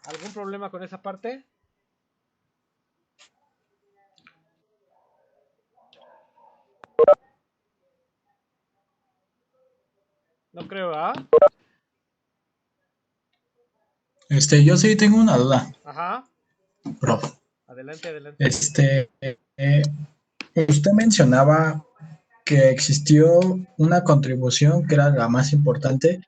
¿Algún problema con esa parte? No creo, ¿ah? Yo sí tengo una duda, Ajá. prof. Adelante, adelante. Este, usted mencionaba que existió una contribución que era la más importante,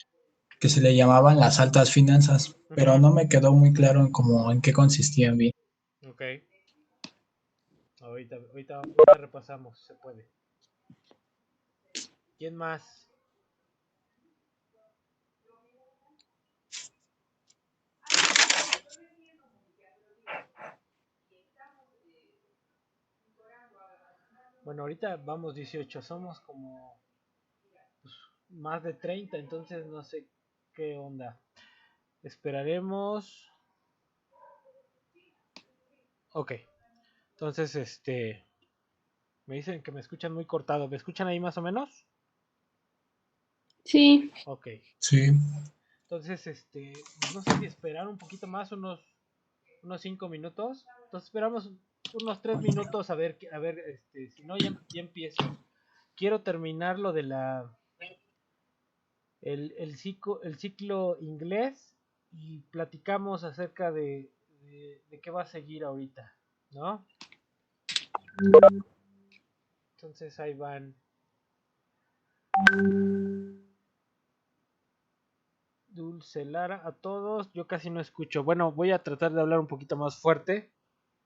que se le llamaban las altas finanzas, pero Ujú. no me quedó muy claro en cómo, en qué consistían bien. Ok. Ahorita repasamos, se puede. ¿Quién más? Bueno, ahorita vamos 18, somos como más de 30, entonces no sé qué onda. Esperaremos. Ok, entonces me dicen que me escuchan muy cortado. ¿Me escuchan ahí más o menos? Sí. Ok. Sí, Entonces, pues no sé si esperar un poquito más, unos 5 minutos. Entonces esperamos unos 3 minutos a ver, si no ya empiezo. Quiero terminar lo de el ciclo inglés y platicamos acerca de qué va a seguir ahorita, ¿no? Entonces ahí van. Dulce Lara, a todos. Yo casi no escucho. Bueno, voy a tratar de hablar un poquito más fuerte,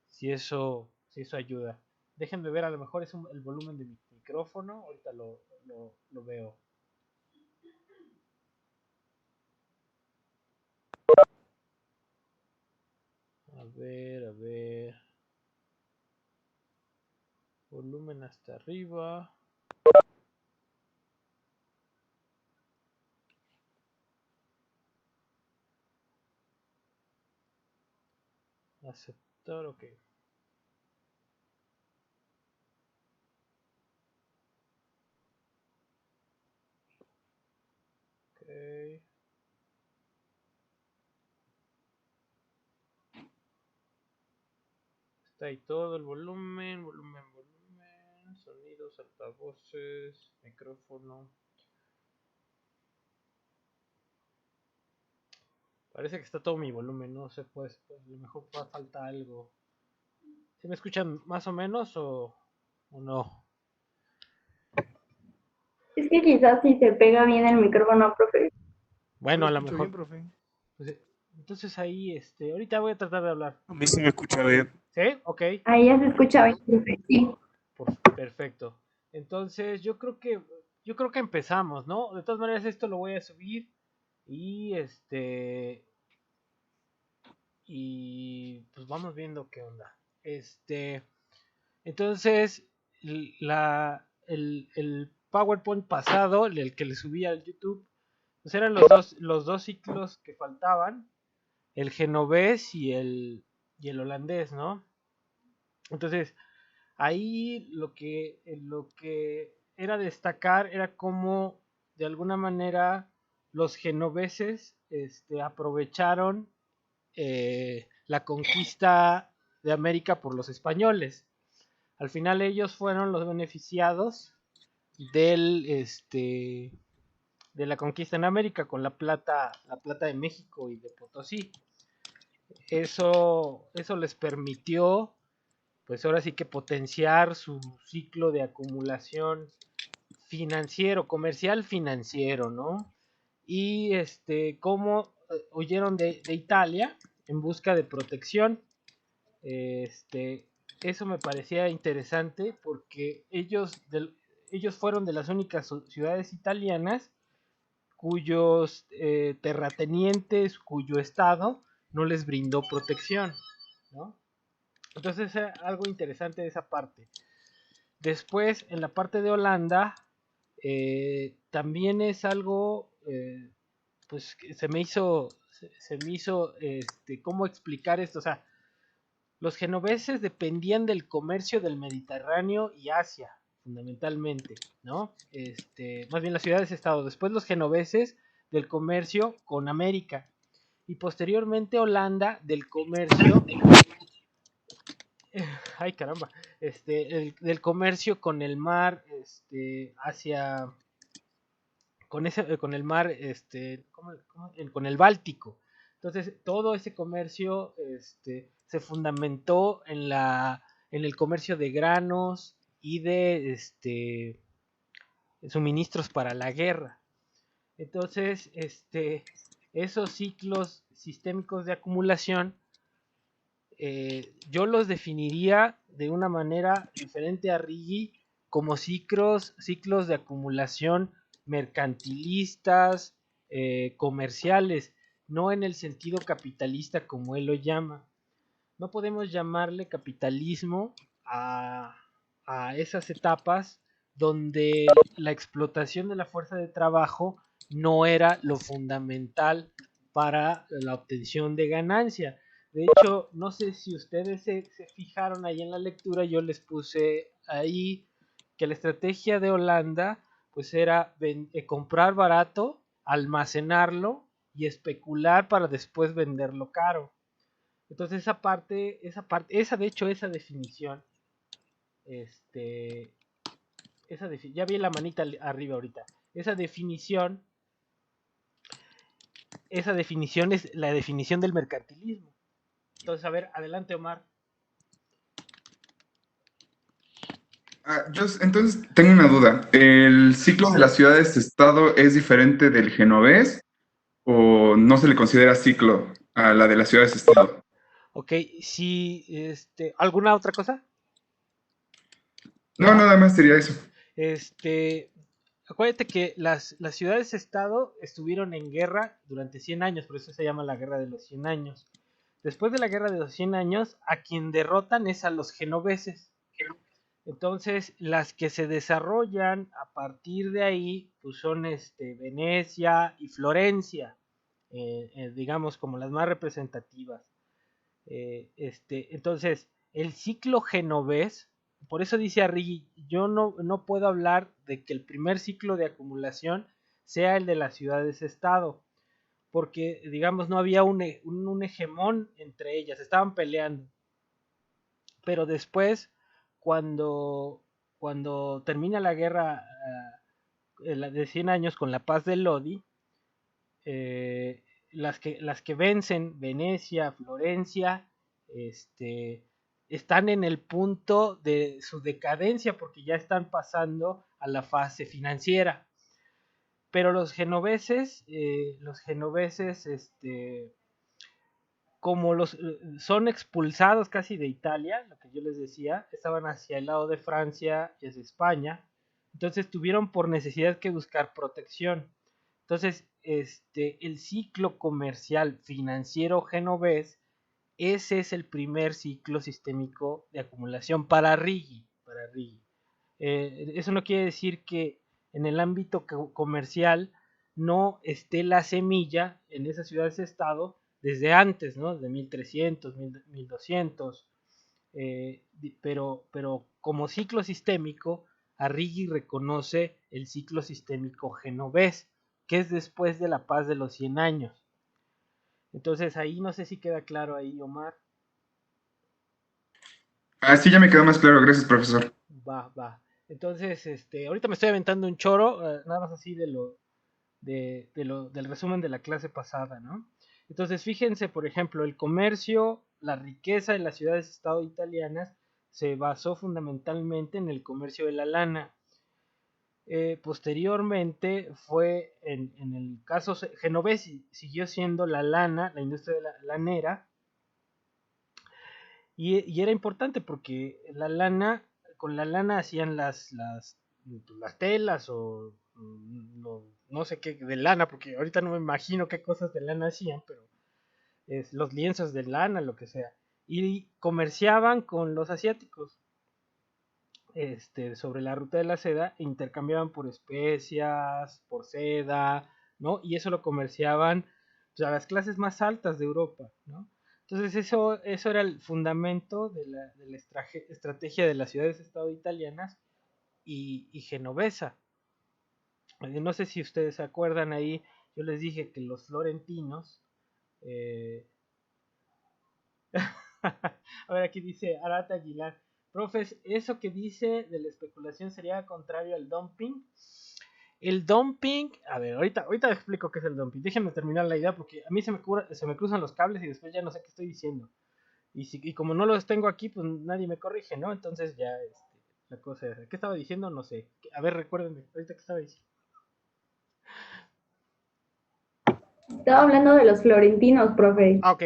si eso ayuda. Déjenme ver, a lo mejor es el volumen de mi micrófono. Ahorita lo veo. A ver, a ver. Volumen hasta arriba. Aceptar, ok. Ok. Está ahí todo el volumen, sonidos, altavoces, micrófono. Parece que está todo mi volumen, no sé, pues a lo mejor falta algo. ¿Sí me escuchan más o menos o no? Es que quizás si se pega bien el micrófono, profe. Yo Bueno, lo a lo escucho bien, mejor. profe. Pues, entonces ahí, ahorita voy a tratar de hablar. A mí sí me escucha bien. ¿Sí? Ok. Ahí ya se escucha bien, profe. Sí. Perfecto. Entonces, yo creo que empezamos, ¿no? De todas maneras, esto lo voy a subir y y pues vamos viendo qué onda. Entonces, el PowerPoint pasado, el que le subí al YouTube, pues eran los dos ciclos que faltaban, el genovés y el holandés, ¿no? Entonces, ahí lo que era destacar era cómo de alguna manera los genoveses aprovecharon la conquista de América por los españoles. Al final ellos fueron los beneficiados de la conquista en América con la plata de México y de Potosí. Eso les permitió, pues ahora sí que potenciar su ciclo de acumulación financiero, comercial financiero, ¿no? Y cómo huyeron de Italia en busca de protección. Este, Eso me parecía interesante porque ellos fueron de las únicas ciudades italianas cuyos terratenientes, cuyo estado no les brindó protección, ¿no? Entonces algo interesante de esa parte. Después, en la parte de Holanda, también es algo, pues, que se me hizo, cómo explicar esto. O sea, los genoveses dependían del comercio del Mediterráneo y Asia, fundamentalmente, ¿no? Más bien las ciudades-estado. Después los genoveses del comercio con América. y posteriormente Holanda del comercio, ay caramba, del comercio con el mar, hacia, con el mar, con el Báltico. Entonces, todo ese comercio, se fundamentó en el comercio de granos y de, suministros para la guerra. Entonces, esos ciclos sistémicos de acumulación, yo los definiría de una manera diferente a Rigi como ciclos de acumulación mercantilistas, comerciales, no en el sentido capitalista como él lo llama. No podemos llamarle capitalismo a esas etapas donde la explotación de la fuerza de trabajo no era lo fundamental para la obtención de ganancia. De hecho, no sé si ustedes se fijaron ahí en la lectura, yo les puse ahí que la estrategia de Holanda pues era comprar barato, almacenarlo y especular para después venderlo caro. Entonces esa de hecho, esa definición, este, ya vi la manita arriba ahorita. Esa definición es la definición del mercantilismo. Entonces, a ver, adelante, Omar. Entonces tengo una duda. ¿El ciclo de las ciudades-estado es diferente del genovés o no se le considera ciclo a la de las ciudades-estado? Ok, si, ¿alguna otra cosa? No, nada más sería eso. Este, Acuérdate que las ciudades-estado estuvieron en guerra durante 100 años, por eso se llama la Guerra de los 100 años. Después de la Guerra de los 100 años, a quien derrotan es a los genoveses. Entonces, las que se desarrollan a partir de ahí, pues son Venecia y Florencia, digamos como las más representativas. Entonces, el ciclo genovés, por eso dice Arrighi, yo no puedo hablar de que el primer ciclo de acumulación sea el de las ciudades-estado, porque, digamos, no había un hegemón entre ellas, estaban peleando. Pero después, cuando, cuando termina la guerra de 100 años con la paz de Lodi, las que vencen Venecia, Florencia, están en el punto de su decadencia porque ya están pasando a la fase financiera. Pero los genoveses, como son expulsados casi de Italia, lo que yo les decía, estaban hacia el lado de Francia y hacia España, entonces tuvieron por necesidad que buscar protección. Entonces, el ciclo comercial financiero genovés, ese es el primer ciclo sistémico de acumulación para Righi. Eso no quiere decir que en el ámbito comercial no esté la semilla en esas ciudades-estado desde antes, ¿no? De 1300, 1200. Pero como ciclo sistémico, Arrighi reconoce el ciclo sistémico genovés, que es después de la paz de los 100 años. Entonces ahí no sé si queda claro ahí, Omar. Sí, ya me quedó más claro. Gracias, profesor. Va. Entonces, ahorita me estoy aventando un choro, nada más así del resumen de la clase pasada, ¿no? Entonces, fíjense, por ejemplo, el comercio, la riqueza de las ciudades-estado italianas se basó fundamentalmente en el comercio de la lana. Posteriormente fue, en el caso genovés, siguió siendo la lana, la industria de la lanera, y era importante porque con la lana hacían las telas o no sé qué de lana, porque ahorita no me imagino qué cosas de lana hacían, pero los lienzos de lana, lo que sea. Y comerciaban con los asiáticos sobre la ruta de la seda, e intercambiaban por especias, por seda, ¿no? Y eso lo comerciaban pues, a las clases más altas de Europa, ¿no? Entonces eso era el fundamento de la estrategia de las ciudades-estado italianas y genovesa. No sé si ustedes se acuerdan ahí, yo les dije que los florentinos Eh, A ver, aquí dice Arata Aguilar. Profes, ¿eso que dice de la especulación sería contrario al dumping? El dumping, a ver, ahorita explico qué es el dumping. Déjenme terminar la idea porque a mí se me cruzan los cables y después ya no sé qué estoy diciendo. Y como no los tengo aquí, pues nadie me corrige, ¿no? Entonces ya, la cosa es, ¿qué estaba diciendo? No sé. A ver, recuérdenme, ahorita qué estaba diciendo. Estaba hablando de los florentinos, profe. Ah, ok.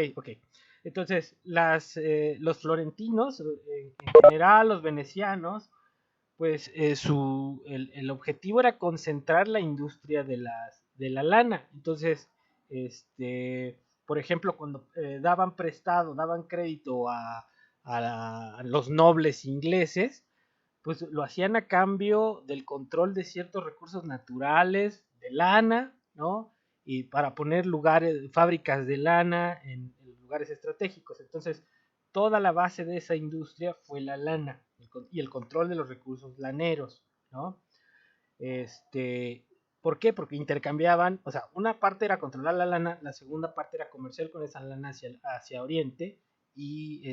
Entonces, los florentinos, en general, los venecianos, pues el objetivo era concentrar la industria de la lana. Entonces, por ejemplo, cuando daban crédito a los nobles ingleses, pues lo hacían a cambio del control de ciertos recursos naturales, de lana, ¿no? Y para poner fábricas de lana en lugares estratégicos. Entonces, toda la base de esa industria fue la lana y el control de los recursos laneros, ¿no? ¿Por qué? Porque intercambiaban, o sea, una parte era controlar la lana, la segunda parte era comerciar con esa lana hacia Oriente y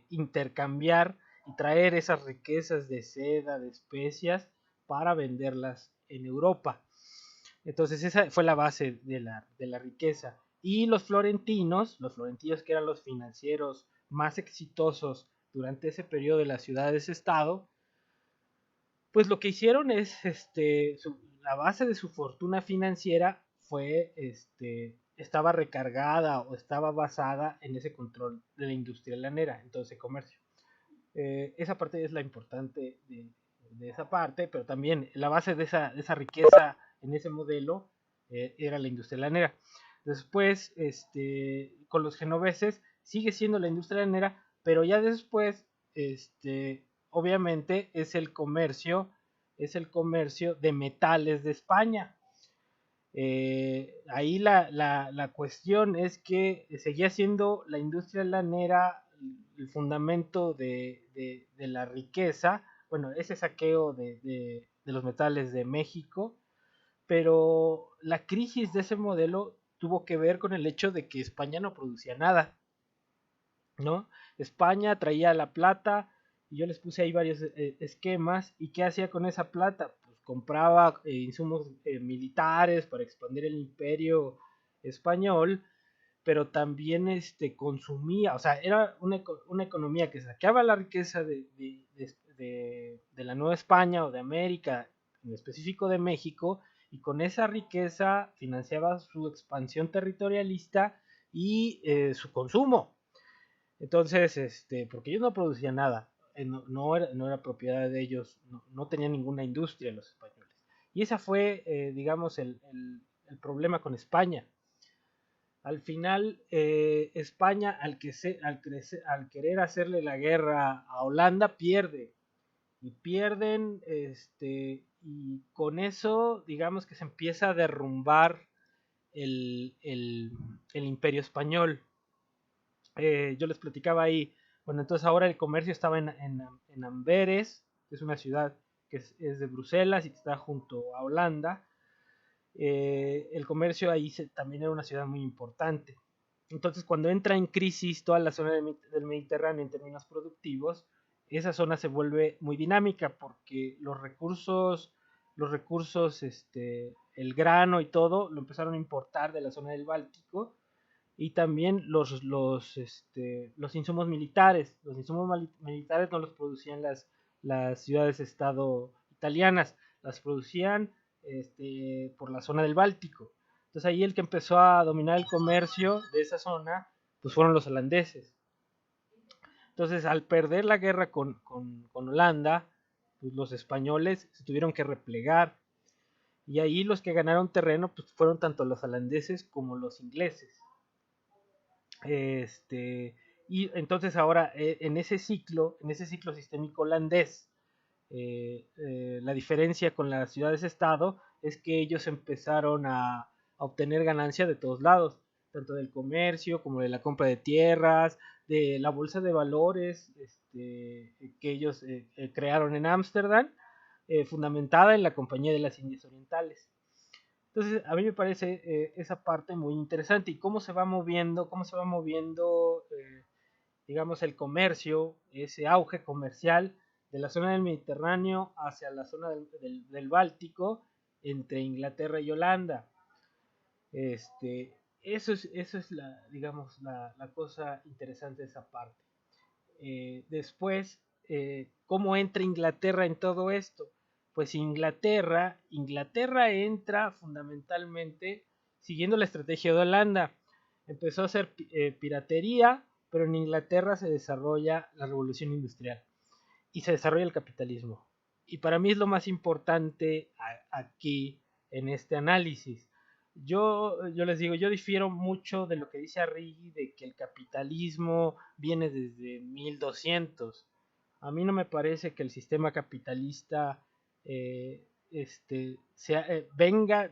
intercambiar y traer esas riquezas de seda, de especias para venderlas en Europa. Entonces esa fue la base de la riqueza. Y los florentinos que eran los financieros más exitosos durante ese periodo de las ciudades-estado, pues lo que hicieron es, la base de su fortuna financiera fue, estaba recargada o estaba basada en ese control de la industria lanera, entonces comercio. Esa parte es la importante de esa parte, pero también la base de esa riqueza en ese modelo era la industria lanera. Después, con los genoveses, sigue siendo la industria lanera, pero ya después, obviamente, es el comercio de metales de España. Ahí la cuestión es que seguía siendo la industria lanera el fundamento de la riqueza, bueno, ese saqueo de los metales de México, pero la crisis de ese modelo tuvo que ver con el hecho de que España no producía nada, ¿no? España traía la plata y yo les puse ahí varios esquemas. ¿Y qué hacía con esa plata? Pues compraba insumos militares para expandir el imperio español, pero también consumía, o sea, era una economía que saqueaba la riqueza de la Nueva España o de América, en específico de México, y con esa riqueza financiaba su expansión territorialista y su consumo. Entonces, porque ellos no producían nada, no era propiedad de ellos, no tenían ninguna industria los españoles. Y ese fue, digamos, el problema con España. Al final, España, al querer hacerle la guerra a Holanda, pierde. Y pierden, y con eso, digamos que se empieza a derrumbar el imperio español. Yo les platicaba ahí, bueno, entonces ahora el comercio estaba en Amberes, que es una ciudad que es de Bruselas y que está junto a Holanda. El comercio ahí también era una ciudad muy importante. Entonces, cuando entra en crisis toda la zona del Mediterráneo en términos productivos, esa zona se vuelve muy dinámica porque los recursos, el grano y todo, lo empezaron a importar de la zona del Báltico y también los insumos militares. Los insumos militares no los producían las ciudades-estado italianas, las producían por la zona del Báltico. Entonces ahí el que empezó a dominar el comercio de esa zona, pues fueron los holandeses. Entonces al perder la guerra con Holanda, pues los españoles se tuvieron que replegar. Y ahí los que ganaron terreno pues fueron tanto los holandeses como los ingleses. Y entonces ahora en ese ciclo sistémico holandés, la diferencia con las ciudades-estado es que ellos empezaron a obtener ganancia de todos lados, tanto del comercio como de la compra de tierras, de la bolsa de valores que ellos crearon en Ámsterdam, fundamentada en la Compañía de las Indias Orientales. Entonces, a mí me parece esa parte muy interesante y cómo se va moviendo, digamos, el comercio, ese auge comercial de la zona del Mediterráneo hacia la zona del Báltico entre Inglaterra y Holanda. Eso es digamos, la cosa interesante de esa parte. Después, ¿cómo entra Inglaterra en todo esto? Pues Inglaterra entra fundamentalmente siguiendo la estrategia de Holanda. Empezó a hacer piratería, pero en Inglaterra se desarrolla la revolución industrial y se desarrolla el capitalismo. Y para mí es lo más importante aquí en este análisis. Yo les digo, yo difiero mucho de lo que dice Arrighi de que el capitalismo viene desde 1200. A mí no me parece que el sistema capitalista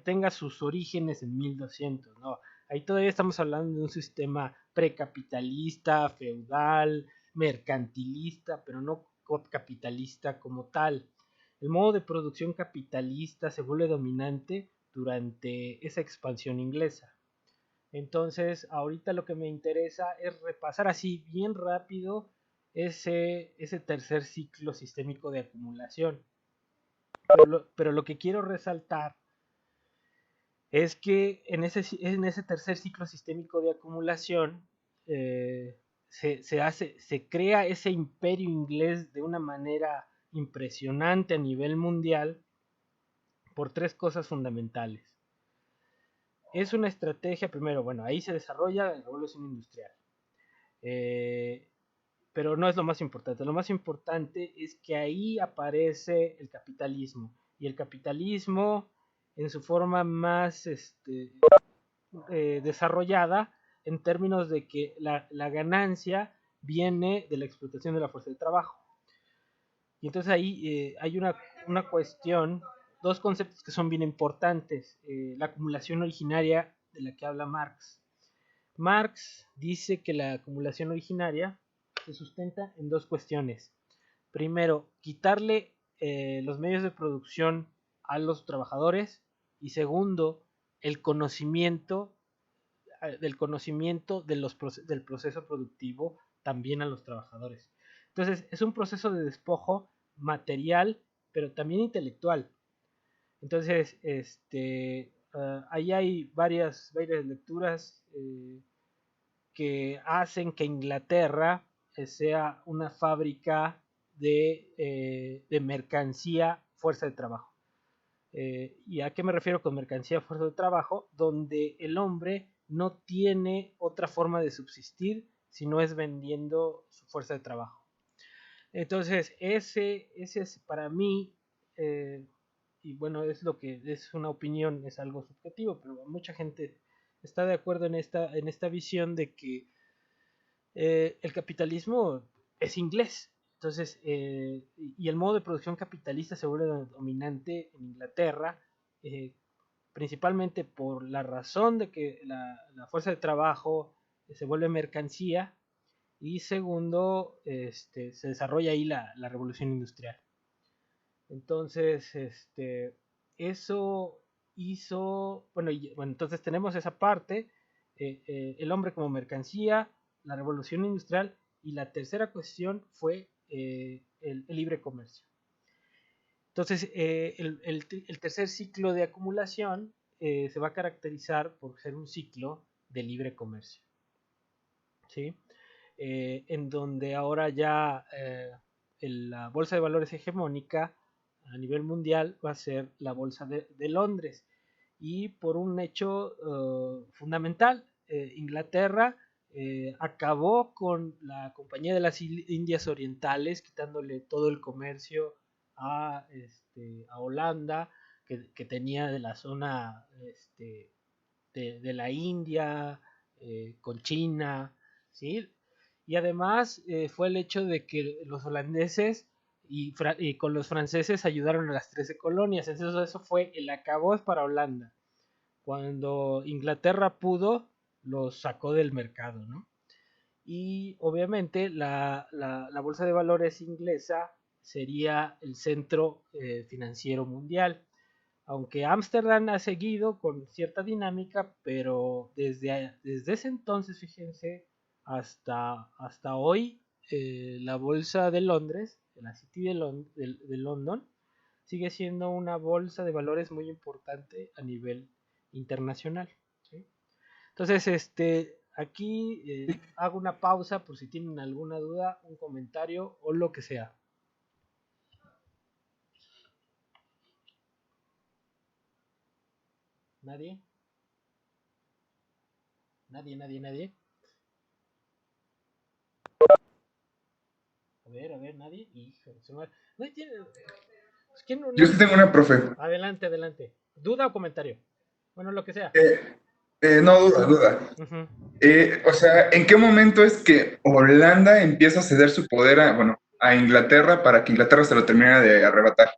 tenga sus orígenes en 1200. No, ahí todavía estamos hablando de un sistema precapitalista, feudal, mercantilista, pero no capitalista como tal. El modo de producción capitalista se vuelve dominante durante esa expansión inglesa. Entonces, ahorita lo que me interesa es repasar así bien rápido ese tercer ciclo sistémico de acumulación. Pero lo que quiero resaltar es que en ese tercer ciclo sistémico de acumulación se crea ese imperio inglés de una manera impresionante a nivel mundial por tres cosas fundamentales. Es una estrategia, primero, bueno, ahí se desarrolla la revolución industrial. Pero no es lo más importante. Lo más importante es que ahí aparece el capitalismo. Y el capitalismo en su forma más desarrollada en términos de que la ganancia viene de la explotación de la fuerza de trabajo. Y entonces ahí hay una cuestión, dos conceptos que son bien importantes. La acumulación originaria de la que habla Marx. Marx dice que la acumulación originaria se sustenta en dos cuestiones. Primero, quitarle los medios de producción a los trabajadores y segundo, el conocimiento del proceso productivo también a los trabajadores. Entonces, es un proceso de despojo material, pero también intelectual. Entonces, ahí hay varias lecturas que hacen que Inglaterra sea una fábrica de mercancía, fuerza de trabajo. ¿Y a qué me refiero con mercancía, fuerza de trabajo? Donde el hombre no tiene otra forma de subsistir si no es vendiendo su fuerza de trabajo. Entonces, ese es para mí, y bueno, es lo que es una opinión, es algo subjetivo, pero mucha gente está de acuerdo en esta visión de que el capitalismo es inglés. Entonces, y el modo de producción capitalista se vuelve dominante en Inglaterra, principalmente por la razón de que la fuerza de trabajo se vuelve mercancía y segundo, se desarrolla ahí la revolución industrial. Entonces, eso hizo, bueno, entonces tenemos esa parte, el hombre como mercancía, la revolución industrial y la tercera cuestión fue el libre comercio. Entonces, el tercer ciclo de acumulación se va a caracterizar por ser un ciclo de libre comercio, ¿sí? En donde ahora ya la bolsa de valores hegemónica a nivel mundial va a ser la bolsa de Londres. Y por un hecho fundamental, Inglaterra acabó con la Compañía de las Indias Orientales, quitándole todo el comercio a Holanda, que tenía de la zona de la India, con China, ¿sí? Y además fue el hecho de que los holandeses y con los franceses ayudaron a las 13 colonias. Entonces eso fue el acabose para Holanda. Cuando Inglaterra pudo, los sacó del mercado, ¿no? Y obviamente la bolsa de valores inglesa sería el centro financiero mundial. aunque Ámsterdam ha seguido con cierta dinámica, pero desde ese entonces, fíjense, hasta hoy, la bolsa de Londres, la City de London, sigue siendo una bolsa de valores muy importante a nivel internacional. ¿Sí? Entonces, aquí hago una pausa por si tienen alguna duda, un comentario o lo que sea. ¿Nadie? ¿Nadie? A ver, nadie. Hijo, no tiene. Es que Yo sí tengo una, profe. Adelante. ¿Duda o comentario? Bueno, lo que sea. No, duda. Uh-huh. O sea, ¿en qué momento es que Holanda empieza a ceder su poder a Inglaterra para que Inglaterra se lo termine de arrebatar?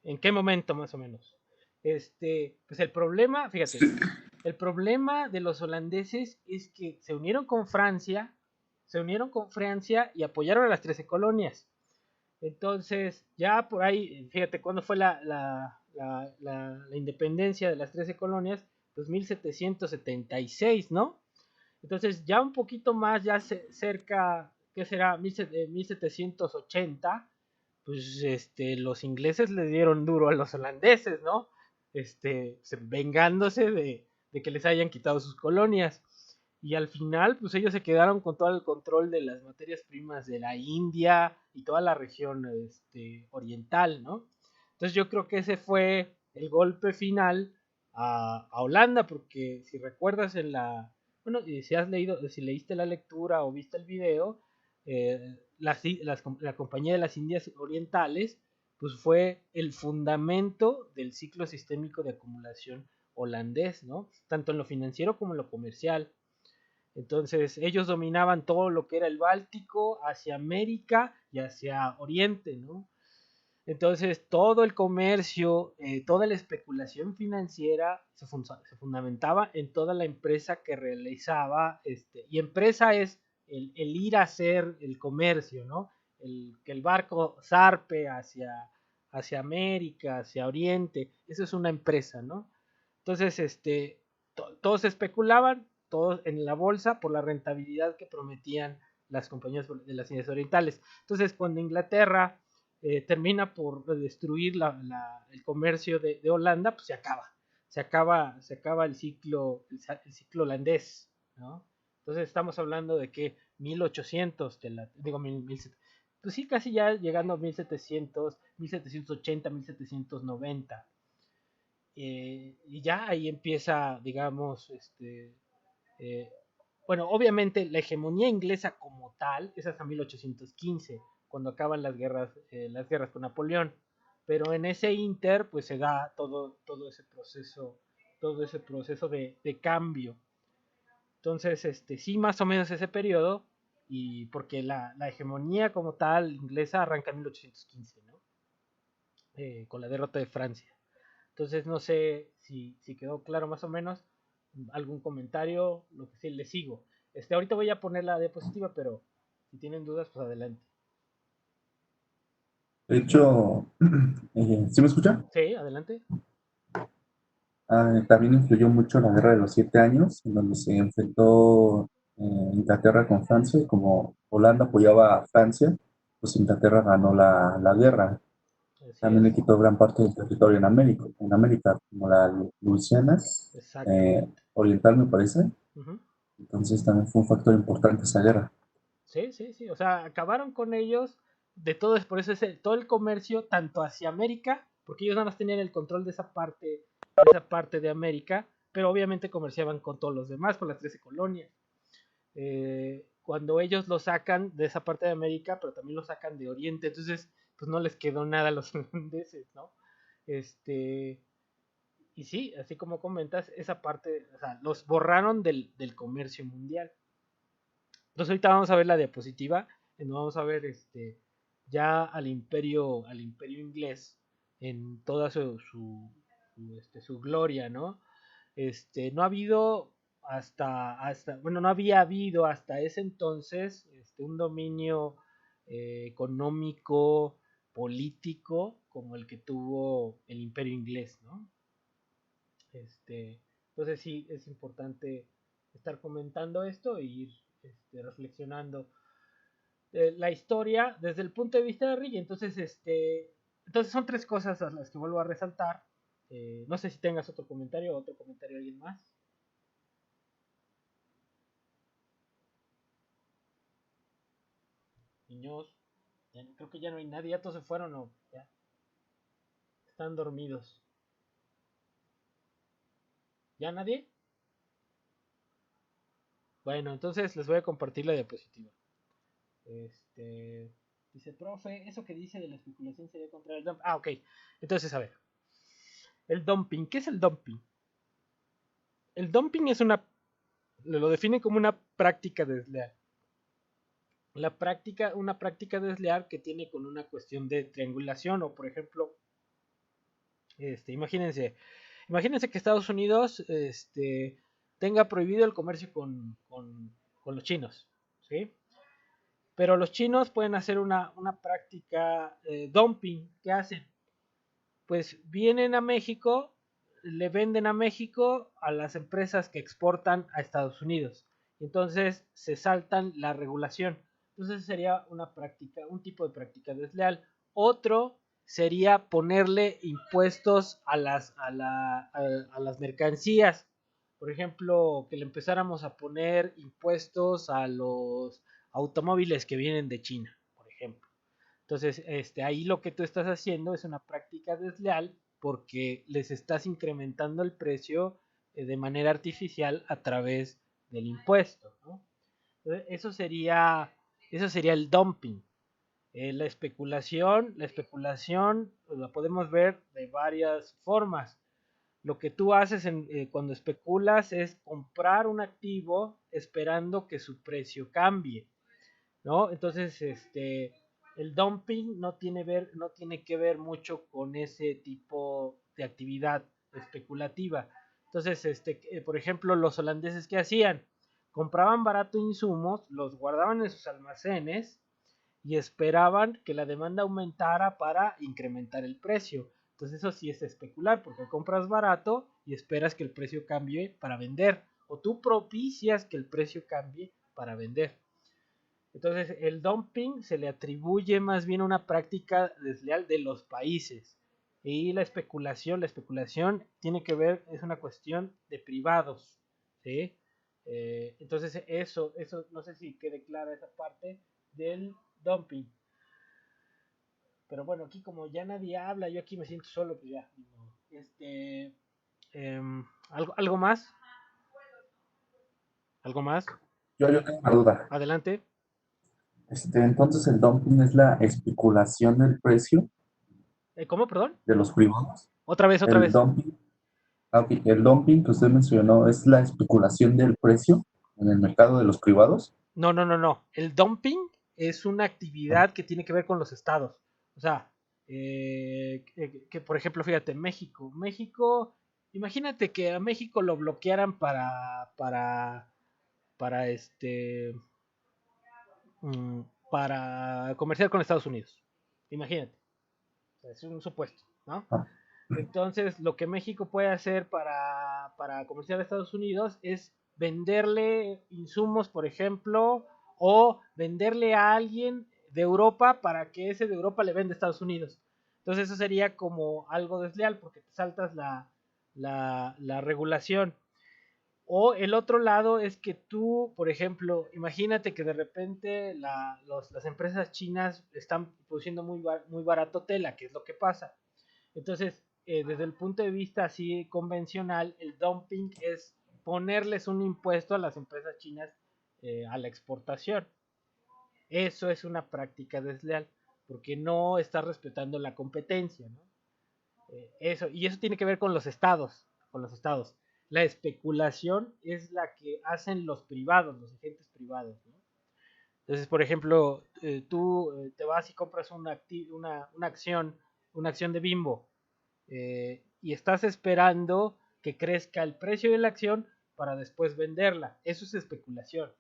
¿En qué momento más o menos? Pues el problema, fíjate, Sí. el problema de los holandeses es que se unieron con Francia y apoyaron a las 13 colonias. Entonces, ya por ahí, fíjate, ¿cuándo fue la independencia de las 13 colonias? Pues 1776, ¿no? Entonces, ya un poquito más, ya cerca, ¿qué será? 1780, pues los ingleses le dieron duro a los holandeses, ¿no? Vengándose de que les hayan quitado sus colonias. Y al final, pues ellos se quedaron con todo el control de las materias primas de la India y toda la región oriental, ¿no? Entonces yo creo que ese fue el golpe final a Holanda, porque si recuerdas bueno, y si leíste la lectura o viste el video, la Compañía de las Indias Orientales, pues fue el fundamento del ciclo sistémico de acumulación holandés, ¿no? Tanto en lo financiero como en lo comercial. Entonces ellos dominaban todo lo que era el Báltico, hacia América y hacia Oriente, ¿no? Entonces todo el comercio, toda la especulación financiera se fundamentaba en toda la empresa que realizaba, y empresa es el ir a hacer el comercio, ¿no? Que el barco zarpe hacia América, hacia Oriente, eso es una empresa, ¿no? Entonces, todos especulaban, todos en la bolsa por la rentabilidad que prometían las compañías de las Indias Orientales. Entonces, cuando Inglaterra termina por destruir el comercio de Holanda, pues se acaba el ciclo holandés, ¿no? Entonces estamos hablando de que 1800, pues sí, casi ya llegando a 1700, 1780, 1790. Y ya ahí empieza, digamos, bueno, obviamente la hegemonía inglesa como tal es hasta 1815, cuando acaban las guerras con Napoleón. Pero en ese inter, pues se da todo ese proceso de cambio. Entonces, sí, más o menos ese periodo, y porque la hegemonía como tal inglesa arranca en 1815, ¿no? Con la derrota de Francia. Entonces, no sé si quedó claro más o menos. ¿Algún comentario? Lo que sí, le sigo. Ahorita voy a poner la diapositiva, pero si tienen dudas, pues adelante. De hecho, ¿sí me escucha? Sí, adelante. También influyó mucho la Guerra de los 7 Años, en donde se enfrentó Inglaterra con Francia, y como Holanda apoyaba a Francia, pues Inglaterra ganó la guerra. Así También le es. quitó gran parte del territorio en América, como la Luisiana Exactamente. Oriental, me parece. Uh-huh. Entonces también fue un factor importante esa guerra. Sí. O sea, acabaron con ellos de todo, por eso todo el comercio, tanto hacia América, porque ellos nada más tenían el control de esa parte de América, pero obviamente comerciaban con todos los demás, con las 13 colonias. Cuando ellos lo sacan de esa parte de América, pero también lo sacan de Oriente, entonces pues no les quedó nada a los holandeses, ¿no? Y sí, así como comentas, esa parte, o sea, los borraron del comercio mundial. Entonces ahorita vamos a ver la diapositiva, en donde vamos a ver ya al imperio inglés en toda su gloria, ¿no? No ha habido bueno, no había habido hasta ese entonces un dominio económico político como el que tuvo el Imperio Inglés, ¿no? Entonces sí es importante estar comentando esto e ir reflexionando la historia desde el punto de vista de Rick. Entonces son tres cosas a las que vuelvo a resaltar. No sé si tengas otro comentario alguien más. Niños, creo que ya no hay nadie, ya todos se fueron o ya están dormidos. ¿Ya nadie? Bueno, entonces les voy a compartir la diapositiva. Dice, profe, eso que dice de la especulación sería contra el dumping. Ah, ok. Entonces, a ver. El dumping, ¿qué es el dumping? El dumping es lo define como una práctica desleal. Una práctica desleal que tiene con una cuestión de triangulación o, por ejemplo, imagínense que Estados Unidos tenga prohibido el comercio con los chinos, ¿sí? Pero los chinos pueden hacer una práctica dumping. ¿Qué hacen? Pues vienen a México, le venden a México a las empresas que exportan a Estados Unidos. Entonces se saltan la regulación. Entonces sería un tipo de práctica desleal. Otro sería ponerle impuestos a las mercancías. Por ejemplo, que le empezáramos a poner impuestos a los automóviles que vienen de China, por ejemplo. Entonces, ahí lo que tú estás haciendo es una práctica desleal porque les estás incrementando el precio de manera artificial a través del impuesto, ¿no? Entonces, eso sería el dumping. La especulación la podemos ver de varias formas. Lo que tú haces cuando especulas es comprar un activo esperando que su precio cambie, ¿no? Entonces, el dumping no tiene que ver mucho con ese tipo de actividad especulativa. Entonces, por ejemplo, los holandeses, ¿qué hacían? Compraban barato insumos, los guardaban en sus almacenes y esperaban que la demanda aumentara para incrementar el precio. Entonces eso sí es especular, porque compras barato y esperas que el precio cambie para vender, o tú propicias que el precio cambie para vender. Entonces el dumping se le atribuye más bien a una práctica desleal de los países. Y la especulación tiene que ver, es una cuestión de privados, ¿sí? Entonces eso no sé si quede clara esa parte del dumping. Pero bueno, aquí como ya nadie habla, yo aquí me siento solo, pues ya. ¿Algo más? ¿Algo más? Yo tengo una duda. Adelante. Entonces, el dumping es la especulación del precio ¿Cómo, perdón? de los privados. Otra vez. El dumping, el dumping que usted mencionó es la especulación del precio en el mercado de los privados. No. El dumping es una actividad que tiene que ver con los estados. O sea, que por ejemplo, fíjate, México, imagínate que a México lo bloquearan para comerciar con Estados Unidos. Imagínate. O sea, es un supuesto, ¿no? Ah. Entonces, lo que México puede hacer para comerciar a Estados Unidos es venderle insumos, por ejemplo, o venderle a alguien de Europa para que ese de Europa le venda a Estados Unidos. Entonces, eso sería como algo desleal porque te saltas la regulación. O el otro lado es que tú, por ejemplo, imagínate que de repente las empresas chinas están produciendo muy barato tela, que es lo que pasa. Entonces, desde el punto de vista así convencional, el dumping es ponerles un impuesto a las empresas chinas a la exportación. Eso es una práctica desleal, porque no está respetando la competencia, ¿no? Eso tiene que ver con los estados, La especulación es la que hacen los privados, los agentes privados, ¿no? Entonces, por ejemplo, tú te vas y compras una acción de Bimbo, y estás esperando que crezca el precio de la acción para después venderla. Eso es especulación.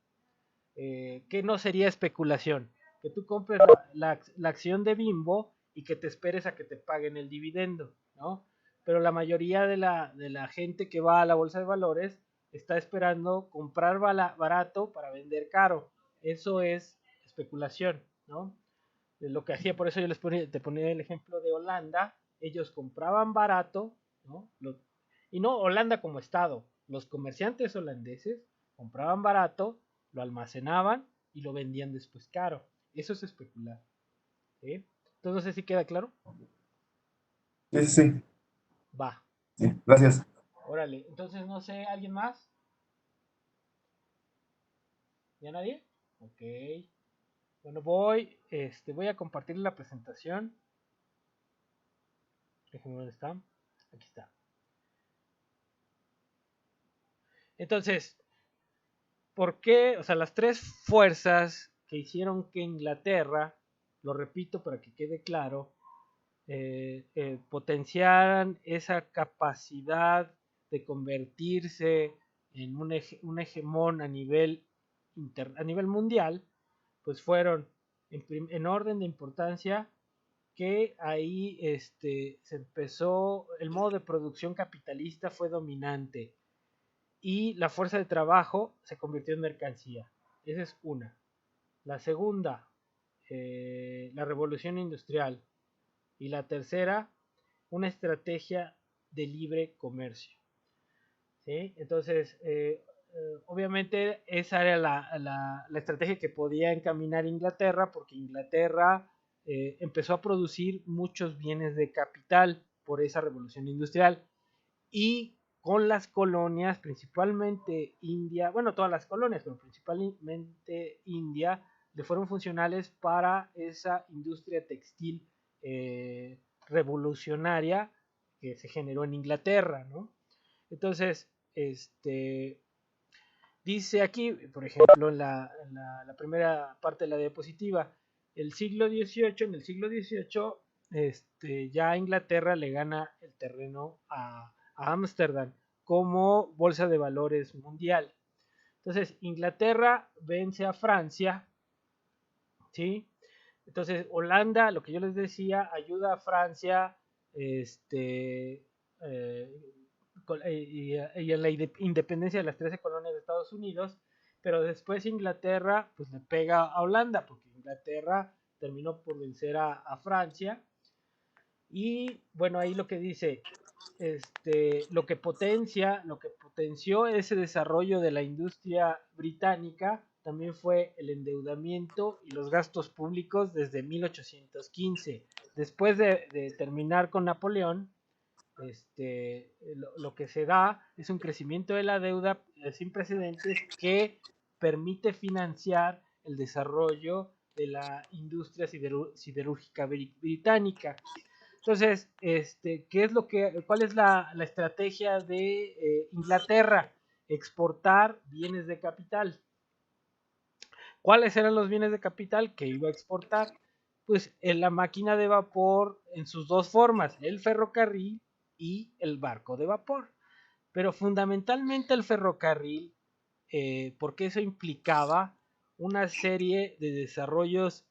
¿Qué no sería especulación? Que tú compres la acción de Bimbo y que te esperes a que te paguen el dividendo, ¿no? Pero la mayoría de la gente que va a la bolsa de valores está esperando comprar barato para vender caro. Eso es especulación, ¿no? Lo que hacía, por eso yo te ponía el ejemplo de Holanda. Ellos compraban barato, ¿no? Y no Holanda como estado, los comerciantes holandeses compraban barato, lo almacenaban y lo vendían después caro. Eso es especular, ¿sí? Entonces no sé si queda claro. Sí, sí, sí. Va, Sí, gracias. órale. Entonces no sé, ¿alguien más? ¿Ya nadie? Ok. Bueno, voy a compartir la presentación. Déjenme ver dónde está. Aquí está. Entonces, ¿por qué? O sea, las tres fuerzas que hicieron que Inglaterra, lo repito para que quede claro, potenciaran esa capacidad de convertirse en un hegemón a nivel mundial, pues fueron en orden de importancia que ahí se empezó, el modo de producción capitalista fue dominante y la fuerza de trabajo se convirtió en mercancía. Esa es una. La segunda, la revolución industrial. Y la tercera, una estrategia de libre comercio. ¿Sí? Entonces, obviamente esa era la estrategia que podía encaminar Inglaterra, porque Inglaterra empezó a producir muchos bienes de capital por esa revolución industrial. Y con las colonias, principalmente India, bueno, todas las colonias, pero principalmente India, le fueron funcionales para esa industria textil revolucionaria que se generó en Inglaterra, ¿no? Entonces, dice aquí, por ejemplo, en la primera parte de la diapositiva, en el siglo XVIII, ya Inglaterra le gana el terreno a Ámsterdam como bolsa de valores mundial. Entonces, Inglaterra vence a Francia, ¿sí? Entonces, Holanda, lo que yo les decía, ayuda a Francia, y en la independencia de las 13 colonias de Estados Unidos, pero después Inglaterra pues le pega a Holanda, porque Inglaterra terminó por vencer a Francia. Y bueno, ahí lo que dice, lo que potenció ese desarrollo de la industria británica también fue el endeudamiento y los gastos públicos desde 1815. Después de terminar con Napoleón, lo que se da es un crecimiento de la deuda sin precedentes que permite financiar el desarrollo de la industria siderúrgica británica. Entonces, ¿cuál es la estrategia de Inglaterra? Exportar bienes de capital. ¿Cuáles eran los bienes de capital que iba a exportar? Pues en la máquina de vapor en sus dos formas, el ferrocarril y el barco de vapor. Pero fundamentalmente el ferrocarril, porque eso implicaba una serie de desarrollos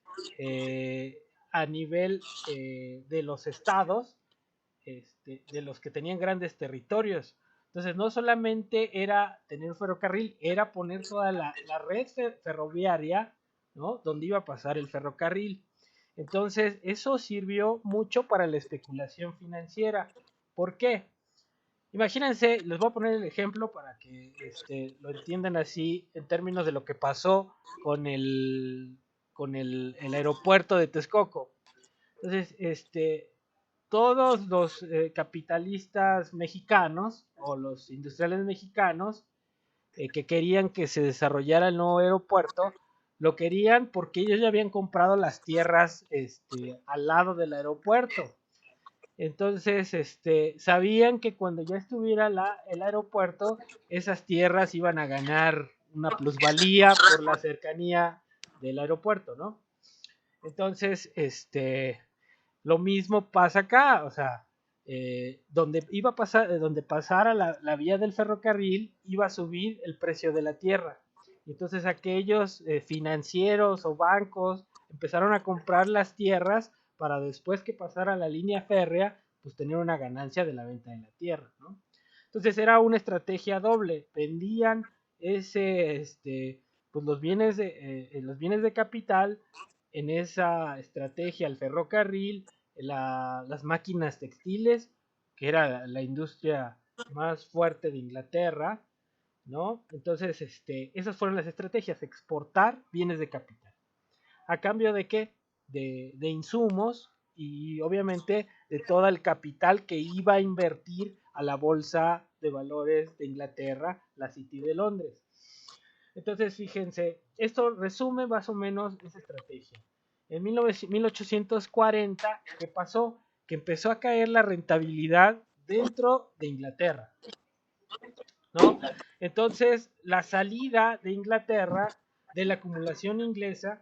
a nivel de los estados, de los que tenían grandes territorios. Entonces, no solamente era tener un ferrocarril, era poner toda la red ferroviaria, ¿no? Donde iba a pasar el ferrocarril. Entonces, eso sirvió mucho para la especulación financiera. ¿Por qué? Imagínense, les voy a poner el ejemplo para que lo entiendan así en términos de lo que pasó con el aeropuerto de Texcoco. Entonces, todos los capitalistas mexicanos o los industriales mexicanos que querían que se desarrollara el nuevo aeropuerto, lo querían porque ellos ya habían comprado las tierras al lado del aeropuerto. Entonces, sabían que cuando ya estuviera el aeropuerto, esas tierras iban a ganar una plusvalía por la cercanía del aeropuerto, ¿no? Entonces, lo mismo pasa acá, o sea, donde pasara la vía del ferrocarril, iba a subir el precio de la tierra. Y entonces aquellos financieros o bancos empezaron a comprar las tierras para después que pasara la línea férrea, pues tener una ganancia de la venta de la tierra, ¿no? Entonces era una estrategia doble, vendían pues los bienes de capital en esa estrategia, el ferrocarril, las máquinas textiles, que era la industria más fuerte de Inglaterra, ¿no? Entonces, esas fueron las estrategias, exportar bienes de capital. ¿A cambio de qué? De insumos y obviamente de todo el capital que iba a invertir a la bolsa de valores de Inglaterra, la City de Londres. Entonces, fíjense, esto resume más o menos esa estrategia. En 1840, ¿qué pasó? Que empezó a caer la rentabilidad dentro de Inglaterra, ¿no? Entonces, la salida de Inglaterra de la acumulación inglesa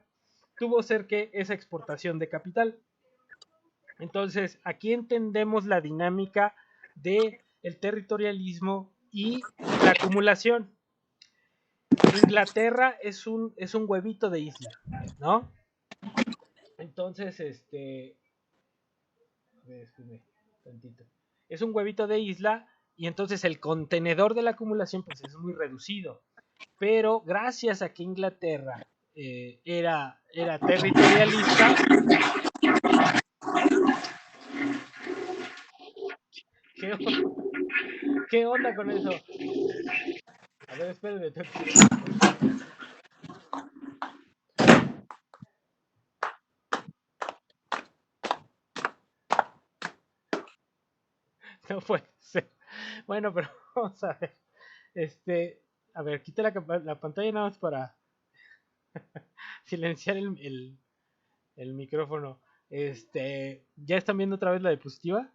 tuvo ser que esa exportación de capital. Entonces, aquí entendemos la dinámica de el territorialismo y la acumulación. Inglaterra es un huevito de isla, ¿no? Entonces, tantito. Es un huevito de isla y entonces el contenedor de la acumulación pues es muy reducido. Pero gracias a que Inglaterra era territorialista, ¿qué, ¿qué onda con eso? A ver, espérenme. No puede ser. Bueno, pero vamos a ver. A ver, quita la pantalla nada más para silenciar el micrófono. ¿Ya están viendo otra vez la diapositiva?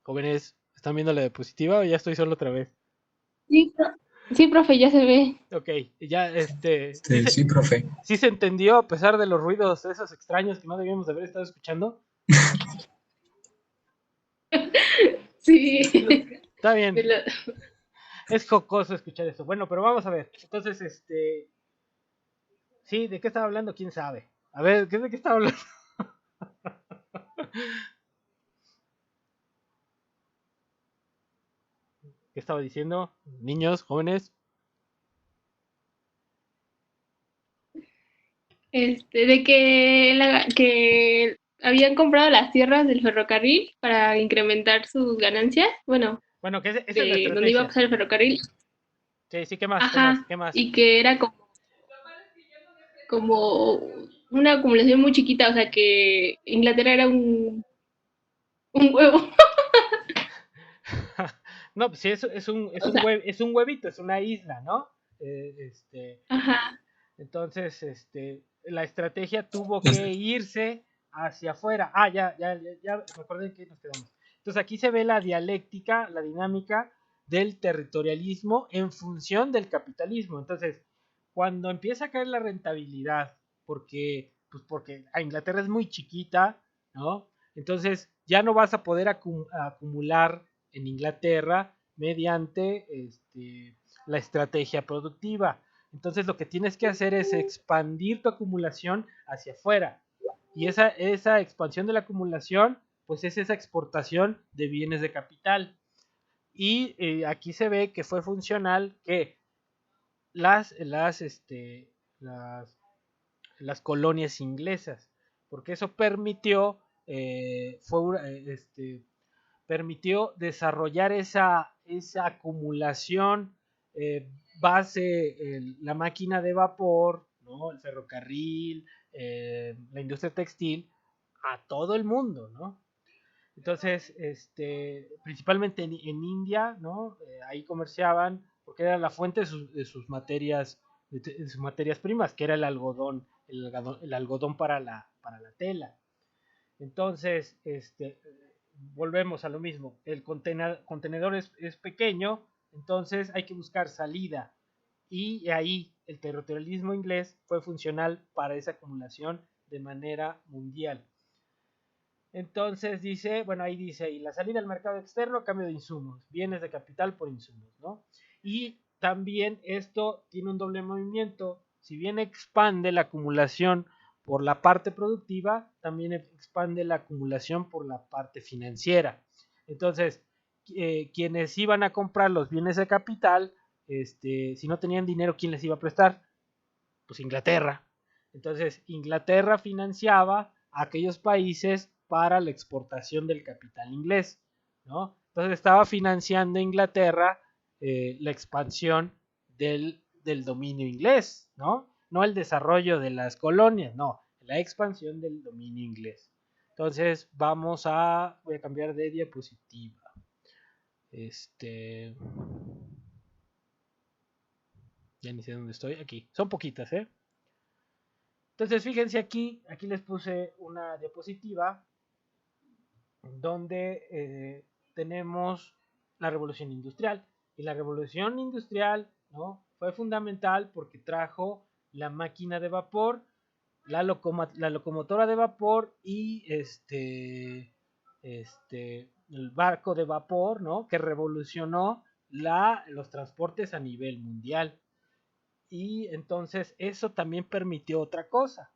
Jóvenes, ¿están viendo la diapositiva o ya estoy solo otra vez? Sí, profe, ya se ve. Ok, ya Sí, profe. ¿sí se entendió a pesar de los ruidos esos extraños que no debíamos de haber estado escuchando? Sí. Está bien. Es jocoso escuchar eso. Bueno, pero vamos a ver. Entonces, sí, ¿de qué estaba hablando? ¿Quién sabe? A ver, ¿de qué estaba hablando? ¿Qué estaba diciendo? Niños, jóvenes. De que habían comprado las tierras del ferrocarril para incrementar sus ganancias. Bueno, Bueno, que esa es la de donde iba a estrategia. pasar el ferrocarril. Sí, sí, ¿qué más? ¿Qué más? Ajá. ¿Qué más? Y que era como una acumulación muy chiquita, o sea que Inglaterra era un huevo. No, pues sí, O sea, es un huevito, es una isla, ¿no? ajá. Entonces, la estrategia tuvo Es- que irse hacia afuera. Ah, ya me acordé en qué nos quedamos. Entonces aquí se ve la dialéctica, la dinámica del territorialismo en función del capitalismo. Entonces, cuando empieza a caer la rentabilidad, porque a Inglaterra es muy chiquita, ¿no? Entonces ya no vas a poder acumular en Inglaterra mediante la estrategia productiva. Entonces lo que tienes que hacer es expandir tu acumulación hacia afuera. Y esa expansión de la acumulación, pues es esa exportación de bienes de capital. Y aquí se ve que fue funcional que las, las, este, las, las colonias inglesas, porque eso permitió desarrollar esa acumulación base, la máquina de vapor, ¿no? El ferrocarril, la industria textil, a todo el mundo, ¿no? Entonces, principalmente en India, ¿no? Ahí comerciaban, porque era la fuente de sus materias, de sus materias primas, que era el algodón para la tela. Entonces, volvemos a lo mismo. El contenedor es pequeño, entonces hay que buscar salida. Y ahí el territorialismo inglés fue funcional para esa acumulación de manera mundial. Entonces dice, bueno, ahí dice, y la salida al mercado externo a cambio de insumos, bienes de capital por insumos, ¿no? Y también esto tiene un doble movimiento. Si bien expande la acumulación por la parte productiva, también expande la acumulación por la parte financiera. Entonces, quienes iban a comprar los bienes de capital, si no tenían dinero, ¿quién les iba a prestar? Pues Inglaterra. Entonces, Inglaterra financiaba a aquellos países para la exportación del capital inglés, ¿no? Entonces estaba financiando Inglaterra la expansión del dominio inglés, ¿no? No el desarrollo de las colonias, no, la expansión del dominio inglés. Entonces voy a cambiar de diapositiva. Ya ni sé dónde estoy, aquí. Son poquitas, ¿eh? Entonces, fíjense aquí les puse una diapositiva donde tenemos la revolución industrial. Y la revolución industrial, ¿no?, fue fundamental porque trajo la máquina de vapor, la locomotora de vapor y el barco de vapor, ¿no?, que revolucionó los transportes a nivel mundial. Y entonces eso también permitió otra cosa.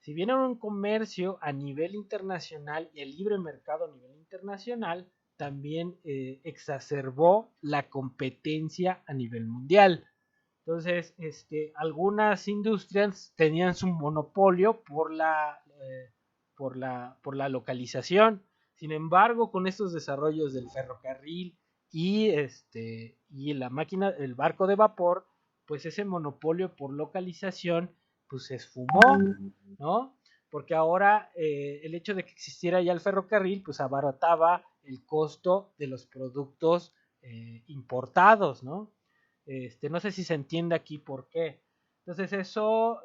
Si bien era un comercio a nivel internacional y el libre mercado a nivel internacional, también exacerbó la competencia a nivel mundial. Entonces, algunas industrias tenían su monopolio por la localización. Sin embargo, con estos desarrollos del ferrocarril y la máquina, el barco de vapor, pues ese monopolio por localización pues se esfumó, ¿no? Porque ahora el hecho de que existiera ya el ferrocarril pues abarataba el costo de los productos importados, ¿no? No sé si se entiende aquí por qué. Entonces eso,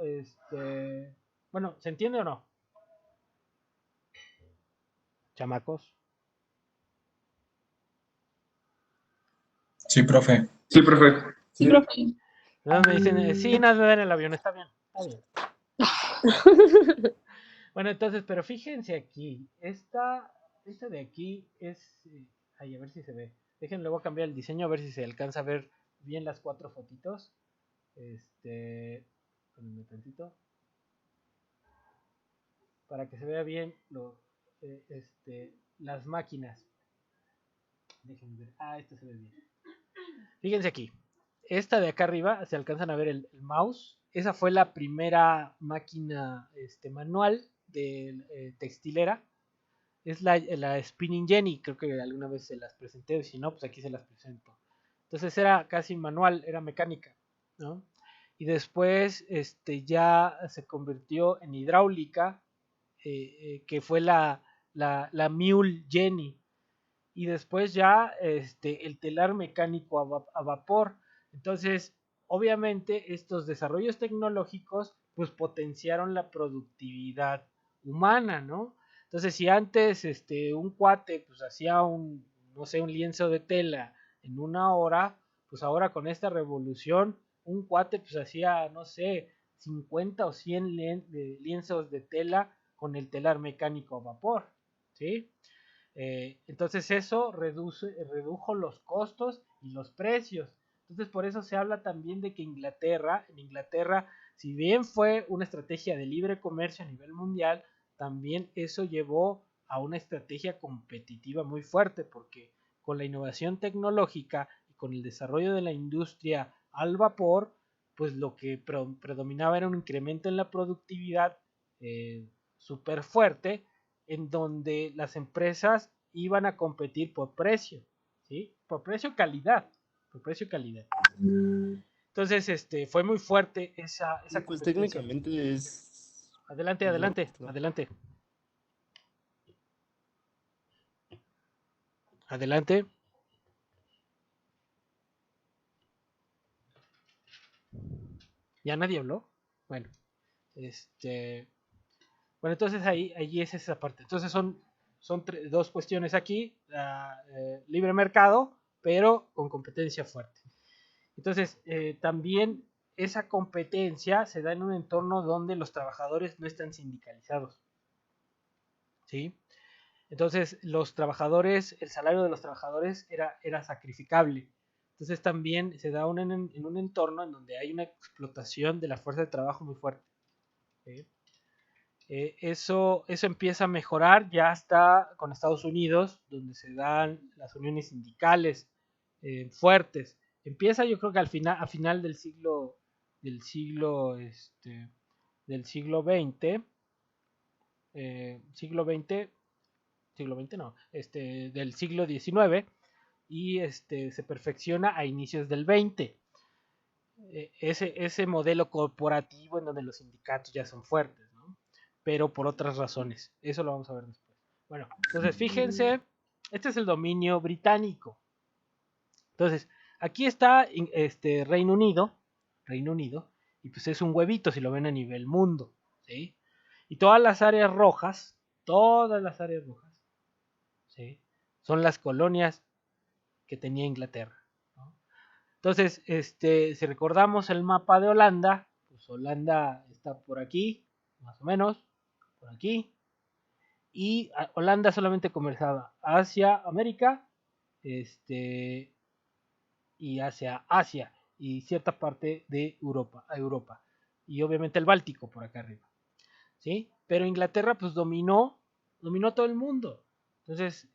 bueno, ¿se entiende o no? Chamacos. Sí, profe. Sí, profe. Sí, profe. No, me dicen, sí, nada, me ven el avión, está bien, está bien. Bueno, entonces, pero fíjense aquí, esta de aquí es, a ver si se ve. Déjenme luego cambiar el diseño a ver si se alcanza a ver bien las 4 fotitos. Un tantito. Para que se vea bien las máquinas. Déjenme ver. Esto se ve bien. Fíjense aquí. Esta de acá arriba, se alcanzan a ver el mouse. Esa fue la primera máquina manual de textilera. Es la Spinning Jenny. Creo que alguna vez se las presenté. Si no, pues aquí se las presento. Entonces era casi manual, era mecánica, ¿no? Y después ya se convirtió en hidráulica, que fue la Mule Jenny. Y después ya el telar mecánico a vapor. Entonces, obviamente, estos desarrollos tecnológicos pues potenciaron la productividad humana, ¿no? Entonces, si antes un cuate pues hacía un lienzo de tela en 1 hora, pues ahora con esta revolución, un cuate pues hacía, 50 o 100 lienzos de tela con el telar mecánico a vapor, ¿sí? Entonces eso redujo los costos y los precios. Entonces por eso se habla también de que en Inglaterra, si bien fue una estrategia de libre comercio a nivel mundial, también eso llevó a una estrategia competitiva muy fuerte, porque con la innovación tecnológica y con el desarrollo de la industria al vapor, pues lo que predominaba era un incremento en la productividad súper fuerte, en donde las empresas iban a competir por precio, ¿sí? Por precio-calidad, Entonces, fue muy fuerte esa Sí, pues competencia. técnicamente es Adelante. ¿Ya nadie habló? Bueno, entonces ahí es esa parte. Entonces son dos cuestiones aquí: libre mercado, pero con competencia fuerte. Entonces, también esa competencia se da en un entorno donde los trabajadores no están sindicalizados, ¿sí? Entonces, el salario de los trabajadores era sacrificable. Entonces también se da en un entorno en donde hay una explotación de la fuerza de trabajo muy fuerte. ¿Sí? Eso empieza a mejorar ya hasta con Estados Unidos, donde se dan las uniones sindicales fuertes. Empieza, yo creo que a final del siglo XX, del siglo XIX, y se perfecciona a inicios del XX. Ese modelo corporativo en donde los sindicatos ya son fuertes, ¿no? Pero por otras razones. Eso lo vamos a ver después. Bueno, entonces fíjense, este es el dominio británico. Entonces, aquí está Reino Unido, y pues es un huevito si lo ven a nivel mundo, ¿sí? Y todas las áreas rojas, ¿sí? Son las colonias que tenía Inglaterra, ¿no? Entonces, si recordamos el mapa de Holanda, pues Holanda está por aquí, más o menos, por aquí, y Holanda solamente comerciaba hacia América, y hacia Asia, y cierta parte de Europa, y obviamente el Báltico por acá arriba, ¿sí? Pero Inglaterra pues dominó todo el mundo. Entonces,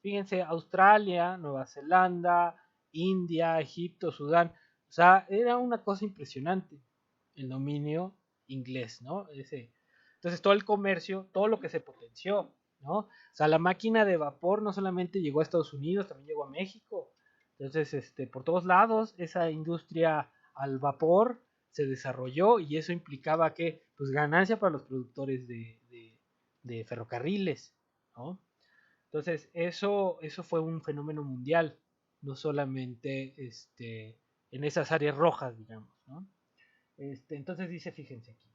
fíjense, Australia, Nueva Zelanda, India, Egipto, Sudán, o sea, era una cosa impresionante el dominio inglés, ¿no? Entonces todo el comercio, todo lo que se potenció, ¿no? O sea, la máquina de vapor no solamente llegó a Estados Unidos, también llegó a México. Entonces, por todos lados, esa industria al vapor se desarrolló y eso implicaba que, pues, ganancia para los productores de ferrocarriles, ¿no? Entonces, eso fue un fenómeno mundial, no solamente en esas áreas rojas, digamos, ¿no? Entonces dice, fíjense aquí,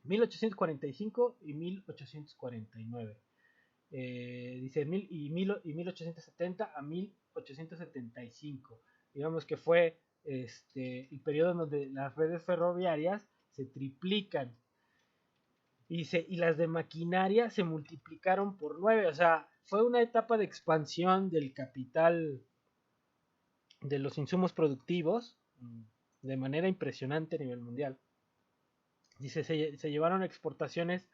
1845 y 1849. Dice 1870 a 1875. Digamos que fue el periodo en donde las redes ferroviarias se triplican. Y las de maquinaria se multiplicaron por 9. O sea, fue una etapa de expansión del capital, de los insumos productivos, de manera impresionante a nivel mundial. Dice, se llevaron exportaciones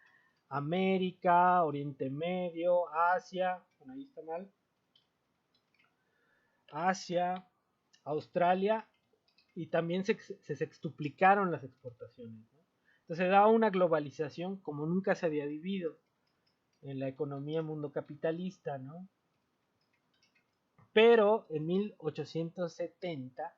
a América, Oriente Medio, Asia, bueno, ahí está mal, Asia, Australia, y también se sextuplicaron las exportaciones, ¿no? Entonces da una globalización como nunca se había vivido en la economía mundo capitalista, ¿no? Pero en 1870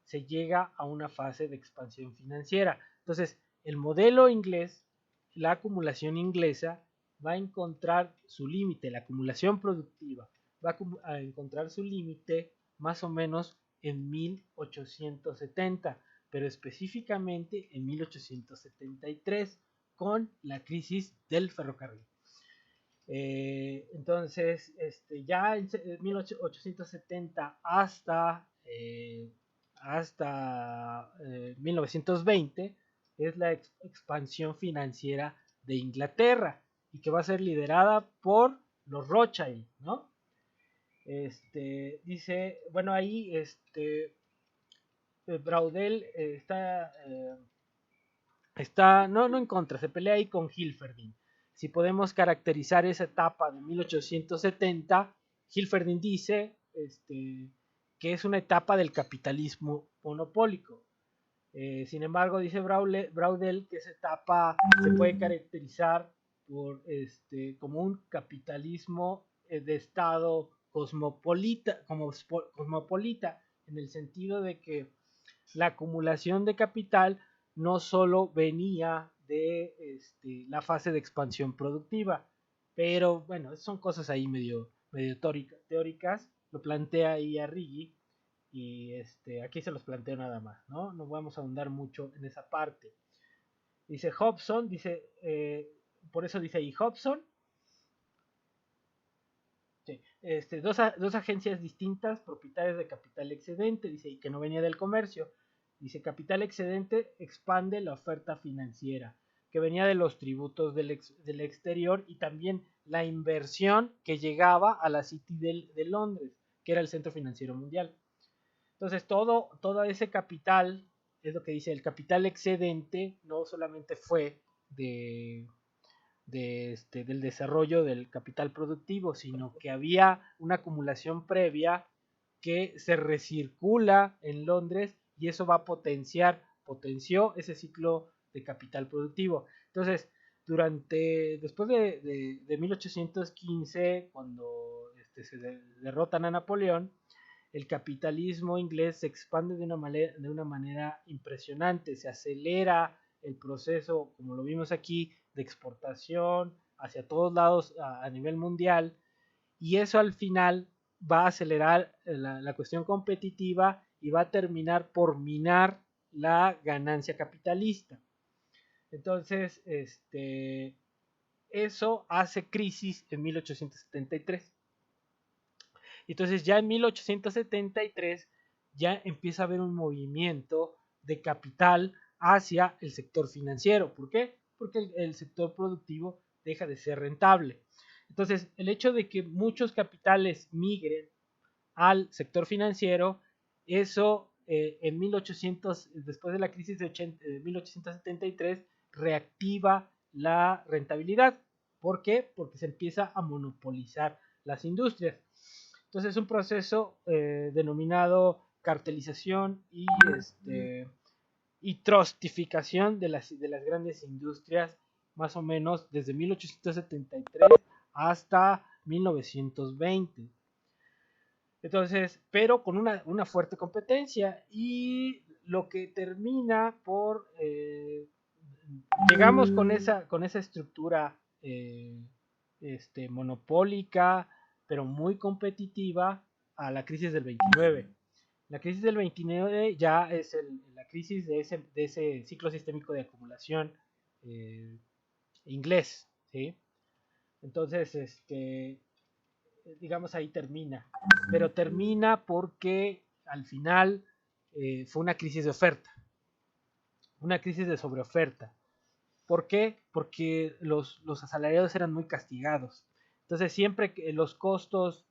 se llega a una fase de expansión financiera. Entonces, el modelo inglés, la acumulación inglesa, va a encontrar su límite, la acumulación productiva, va a encontrar su límite más o menos en 1870, pero específicamente en 1873, con la crisis del ferrocarril. Entonces, ya en 1870 hasta 1920 es la expansión financiera de Inglaterra y que va a ser liderada por los Rothschild, ¿no? Dice, bueno, ahí Braudel está no en contra, se pelea ahí con Hilferding. Si podemos caracterizar esa etapa de 1870, Hilferding dice que es una etapa del capitalismo monopólico. Sin embargo, dice Braudel que esa etapa se puede caracterizar como un capitalismo de estado cosmopolita, en el sentido de que la acumulación de capital no solo venía de la fase de expansión productiva, pero bueno, son cosas ahí medio teóricas, lo plantea ahí Arrighi, y aquí se los planteo nada más, ¿no? No vamos a ahondar mucho en esa parte. Dice Hobson, por eso dice ahí Hobson, sí, dos agencias distintas, propietarias de capital excedente, dice, y que no venía del comercio. Dice, capital excedente expande la oferta financiera, que venía de los tributos del exterior y también la inversión que llegaba a la City de Londres, que era el centro financiero mundial. Entonces todo ese capital, es lo que dice, el capital excedente no solamente fue del desarrollo del capital productivo, sino que había una acumulación previa que se recircula en Londres y eso va a potenció ese ciclo de capital productivo. Entonces, después de 1815, cuando se derrotan a Napoleón, el capitalismo inglés se expande de una manera impresionante, se acelera el proceso, como lo vimos aquí, de exportación hacia todos lados a nivel mundial, y eso al final va a acelerar la cuestión competitiva y va a terminar por minar la ganancia capitalista. Entonces, eso hace crisis en 1873. Entonces ya en 1873 ya empieza a haber un movimiento de capital hacia el sector financiero. ¿Por qué? Porque el sector productivo deja de ser rentable. Entonces, el hecho de que muchos capitales migren al sector financiero, eso en 1800, después de la crisis de 1873, reactiva la rentabilidad. ¿Por qué? Porque se empieza a monopolizar las industrias. Entonces es un proceso denominado cartelización y trustificación de las grandes industrias, más o menos desde 1873 hasta 1920. Entonces, pero con una fuerte competencia, y lo que termina por llegamos con esa estructura monopólica, pero muy competitiva, a la crisis del 29. La crisis del 29 ya es la crisis de ese ciclo sistémico de acumulación inglés, ¿sí? Entonces, digamos, ahí termina. Pero termina porque al final fue una crisis de oferta, una crisis de sobreoferta. ¿Por qué? Porque los asalariados eran muy castigados. Entonces siempre que los costos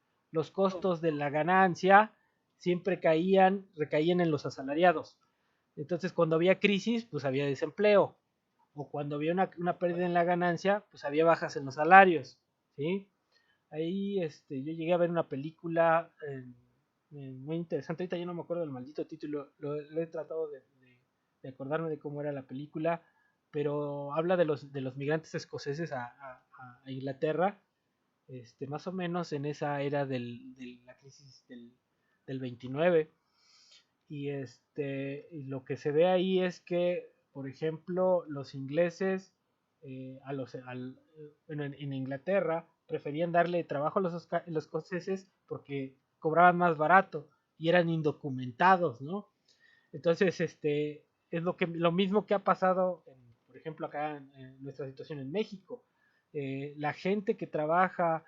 de la ganancia siempre recaían en los asalariados. Entonces cuando había crisis, pues había desempleo. O cuando había una pérdida en la ganancia, pues había bajas en los salarios, ¿sí? Ahí yo llegué a ver una película muy interesante. Ahorita yo no me acuerdo del maldito título. Lo he tratado de acordarme de cómo era la película, pero habla de los migrantes escoceses a Inglaterra, más o menos en esa era de la crisis del 29. Y lo que se ve ahí es que, por ejemplo, los ingleses en Inglaterra preferían darle trabajo a los escoceses porque cobraban más barato y eran indocumentados, ¿no? Entonces, es lo mismo que ha pasado, por ejemplo, acá en nuestra situación en México. La gente que trabaja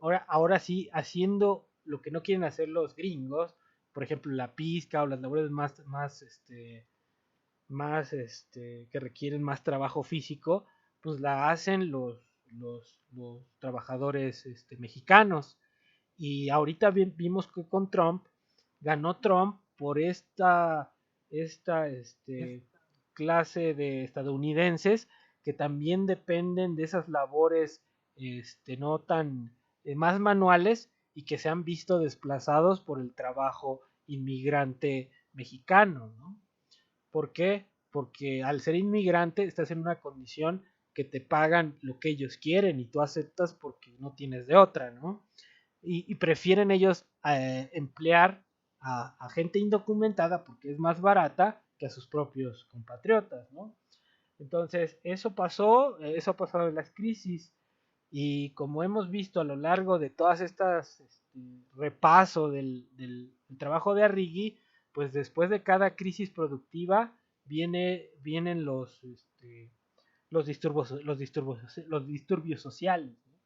ahora sí haciendo lo que no quieren hacer los gringos, por ejemplo, la pizca o las labores que requieren más trabajo físico, pues la hacen los trabajadores mexicanos. Y ahorita vimos que con Trump, ganó Trump por esta clase de estadounidenses que también dependen de esas labores no tan más manuales, y que se han visto desplazados por el trabajo inmigrante mexicano, ¿no? ¿Por qué? Porque al ser inmigrante estás en una condición que te pagan lo que ellos quieren y tú aceptas porque no tienes de otra, ¿no? Y prefieren ellos emplear a gente indocumentada porque es más barata que a sus propios compatriotas, ¿no? Entonces, eso pasó en las crisis, y como hemos visto a lo largo de todas estas repaso del trabajo de Arrighi, pues después de cada crisis productiva vienen los disturbios sociales, ¿no?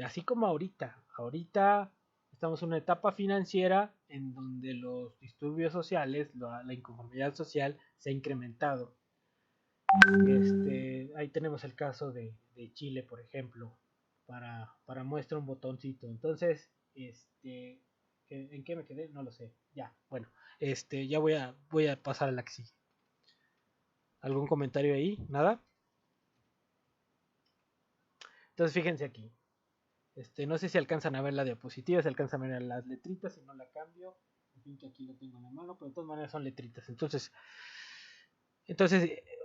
Así como ahorita estamos en una etapa financiera en donde los disturbios sociales, la inconformidad social se ha incrementado. Ahí tenemos el caso de Chile, por ejemplo, para muestra un botoncito. Entonces, ¿en qué me quedé? No lo sé. Ya, bueno, ya voy a pasar a la que sigue. ¿Algún comentario ahí? ¿Nada? Entonces, fíjense aquí. No sé si alcanzan a ver la diapositiva, si alcanzan a ver las letritas, si no la cambio. En fin, que aquí lo tengo en la mano, pero de todas maneras son letritas. Entonces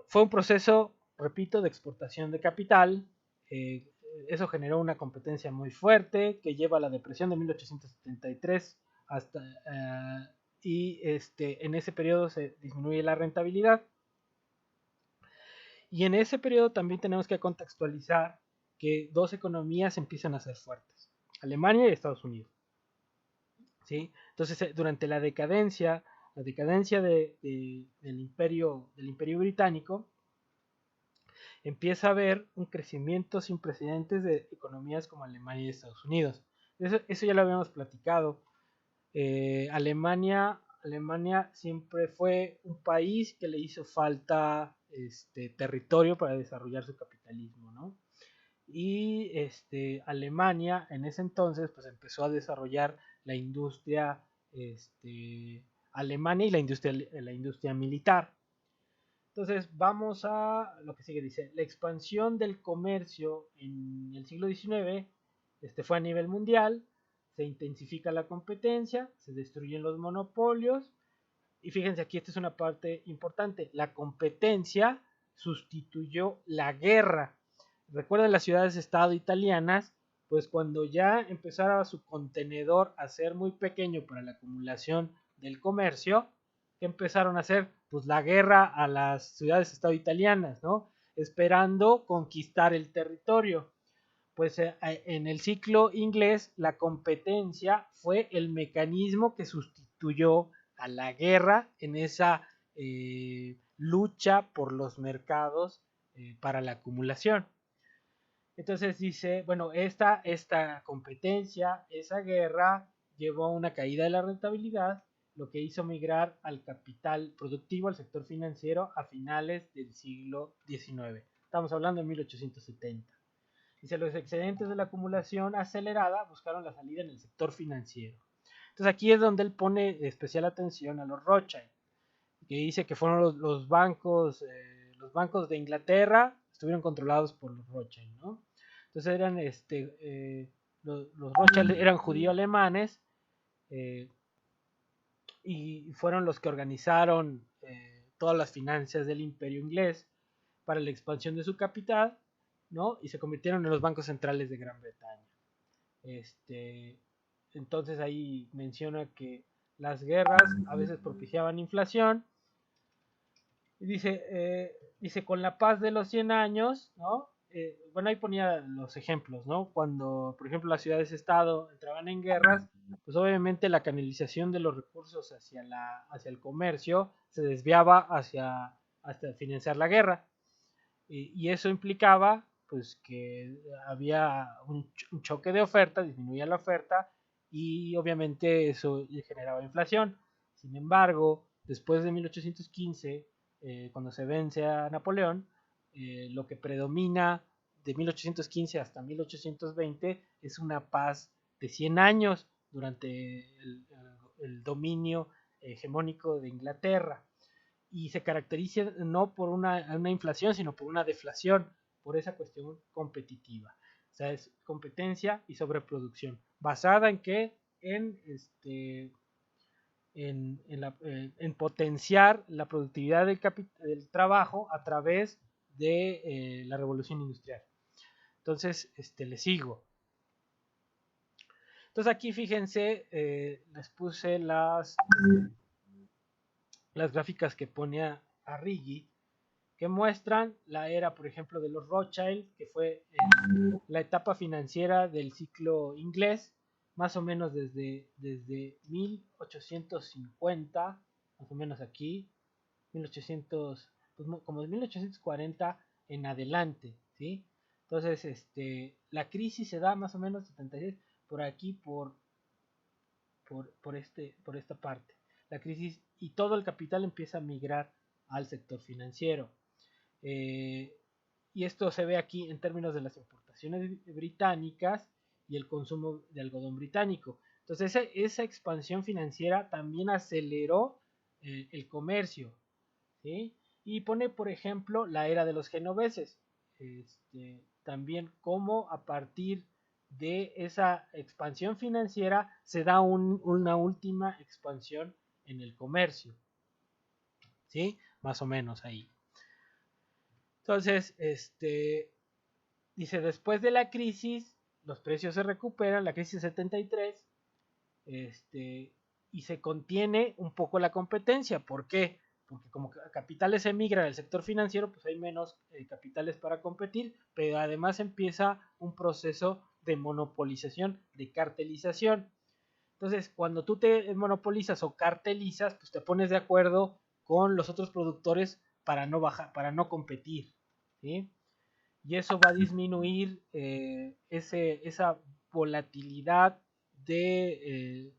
fue un proceso, repito, de exportación de capital. Eso generó una competencia muy fuerte que lleva a la depresión de 1873 hasta en ese periodo se disminuye la rentabilidad. Y en ese periodo también tenemos que contextualizar que dos economías empiezan a ser fuertes, Alemania y Estados Unidos. ¿Sí? Entonces, durante la decadencia del imperio británico, empieza a haber un crecimiento sin precedentes de economías como Alemania y Estados Unidos. Eso ya lo habíamos platicado. Alemania siempre fue un país que le hizo falta territorio para desarrollar su capitalismo, ¿no? Y Alemania en ese entonces pues empezó a desarrollar la industria alemana y la industria militar. Entonces vamos a lo que sigue, dice, la expansión del comercio en el siglo XIX fue a nivel mundial, se intensifica la competencia, se destruyen los monopolios y fíjense aquí, esta es una parte importante, la competencia sustituyó la guerra. Recuerden las ciudades-estado italianas, pues cuando ya empezara su contenedor a ser muy pequeño para la acumulación del comercio, ¿qué empezaron a hacer? Pues la guerra a las ciudades-estado italianas, ¿no? Esperando conquistar el territorio. Pues en el ciclo inglés la competencia fue el mecanismo que sustituyó a la guerra en esa lucha por los mercados para la acumulación. Entonces dice, bueno, esta competencia, esa guerra llevó a una caída de la rentabilidad, lo que hizo migrar al capital productivo, al sector financiero a finales del siglo XIX. Estamos hablando de 1870. Dice, los excedentes de la acumulación acelerada buscaron la salida en el sector financiero. Entonces aquí es donde él pone especial atención a los Rothschild, que dice que fueron los bancos de Inglaterra, estuvieron controlados por los Rothschild, ¿no? Entonces eran los Rothschild eran judíos alemanes y fueron los que organizaron todas las finanzas del imperio inglés para la expansión de su capital, ¿no? Y se convirtieron en los bancos centrales de Gran Bretaña. Entonces ahí menciona que las guerras a veces propiciaban inflación. Y dice, con la paz de los 100 años, ¿no? Bueno, ahí ponía los ejemplos, ¿no? Cuando, por ejemplo, las ciudades-estado entraban en guerras, pues obviamente la canalización de los recursos hacia el comercio se desviaba hasta financiar la guerra. Y eso implicaba, pues, que había un choque de oferta, disminuía la oferta y obviamente eso generaba inflación. Sin embargo, después de 1815, cuando se vence a Napoleón, lo que predomina de 1815 hasta 1820 es una paz de 100 años durante el dominio hegemónico de Inglaterra. Y se caracteriza no por una inflación, sino por una deflación, por esa cuestión competitiva. O sea, es competencia y sobreproducción. ¿Basada en qué? En potenciar la productividad del trabajo a través de la revolución industrial. Entonces, le sigo. Entonces aquí fíjense, les puse las gráficas que pone Arrighi, que muestran la era, por ejemplo, de los Rothschild, que fue la etapa financiera del ciclo inglés, más o menos desde 1850, más o menos aquí, 1800, pues como de 1840 en adelante, ¿sí? Entonces, la crisis se da más o menos 76 por aquí, por esta parte. La crisis y todo el capital empieza a migrar al sector financiero. Y esto se ve aquí en términos de las importaciones. exportaciones británicas y el consumo de algodón británico. Entonces esa expansión financiera también aceleró el comercio, ¿sí? Y pone, por ejemplo, la era de los genoveses. También cómo a partir de esa expansión financiera se da una última expansión en el comercio, ¿sí? Más o menos ahí. Entonces, dice, después de la crisis, los precios se recuperan, la crisis 73, y se contiene un poco la competencia. ¿Por qué? Porque como capitales emigran al sector financiero, pues hay menos capitales para competir, pero además empieza un proceso de monopolización, de cartelización. Entonces, cuando tú te monopolizas o cartelizas, pues te pones de acuerdo con los otros productores para no bajar, para no competir, ¿sí? Y eso va a disminuir esa volatilidad de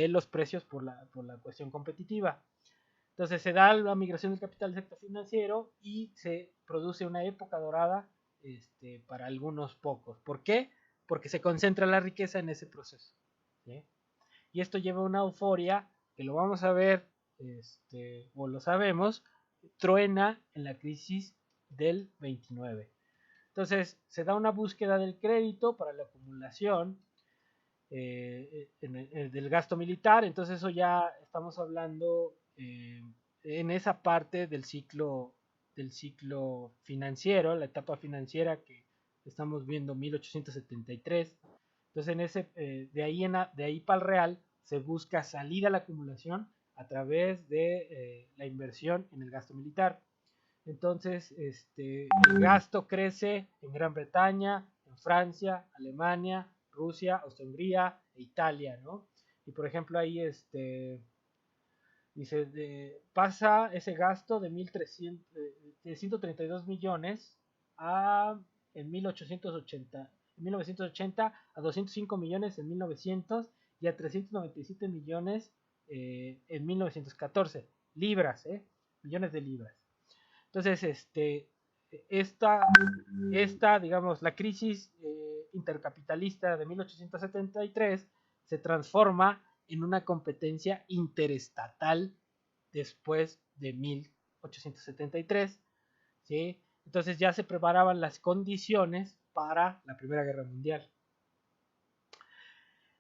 los precios por la cuestión competitiva. Entonces se da la migración del capital del sector financiero y se produce una época dorada para algunos pocos. ¿Por qué? Porque se concentra la riqueza en ese proceso, ¿sí? Y esto lleva a una euforia que lo vamos a ver, o lo sabemos, truena en la crisis del 29. Entonces se da una búsqueda del crédito para la acumulación del gasto militar. Entonces eso ya estamos hablando en esa parte del ciclo financiero, la etapa financiera que estamos viendo 1873. Entonces de ahí para el real se busca salir a la acumulación a través de la inversión en el gasto militar. Entonces, el gasto crece en Gran Bretaña, en Francia, Alemania, Rusia, Austria-Hungría e Italia, ¿no? Y por ejemplo ahí dice, pasa ese gasto de 132 millones en 1980 a 205 millones en 1900 y a 397 millones en 1914. Libras, millones de libras. Entonces, digamos, la crisis intercapitalista de 1873 se transforma en una competencia interestatal después de 1873, ¿sí? Entonces ya se preparaban las condiciones para la Primera Guerra Mundial.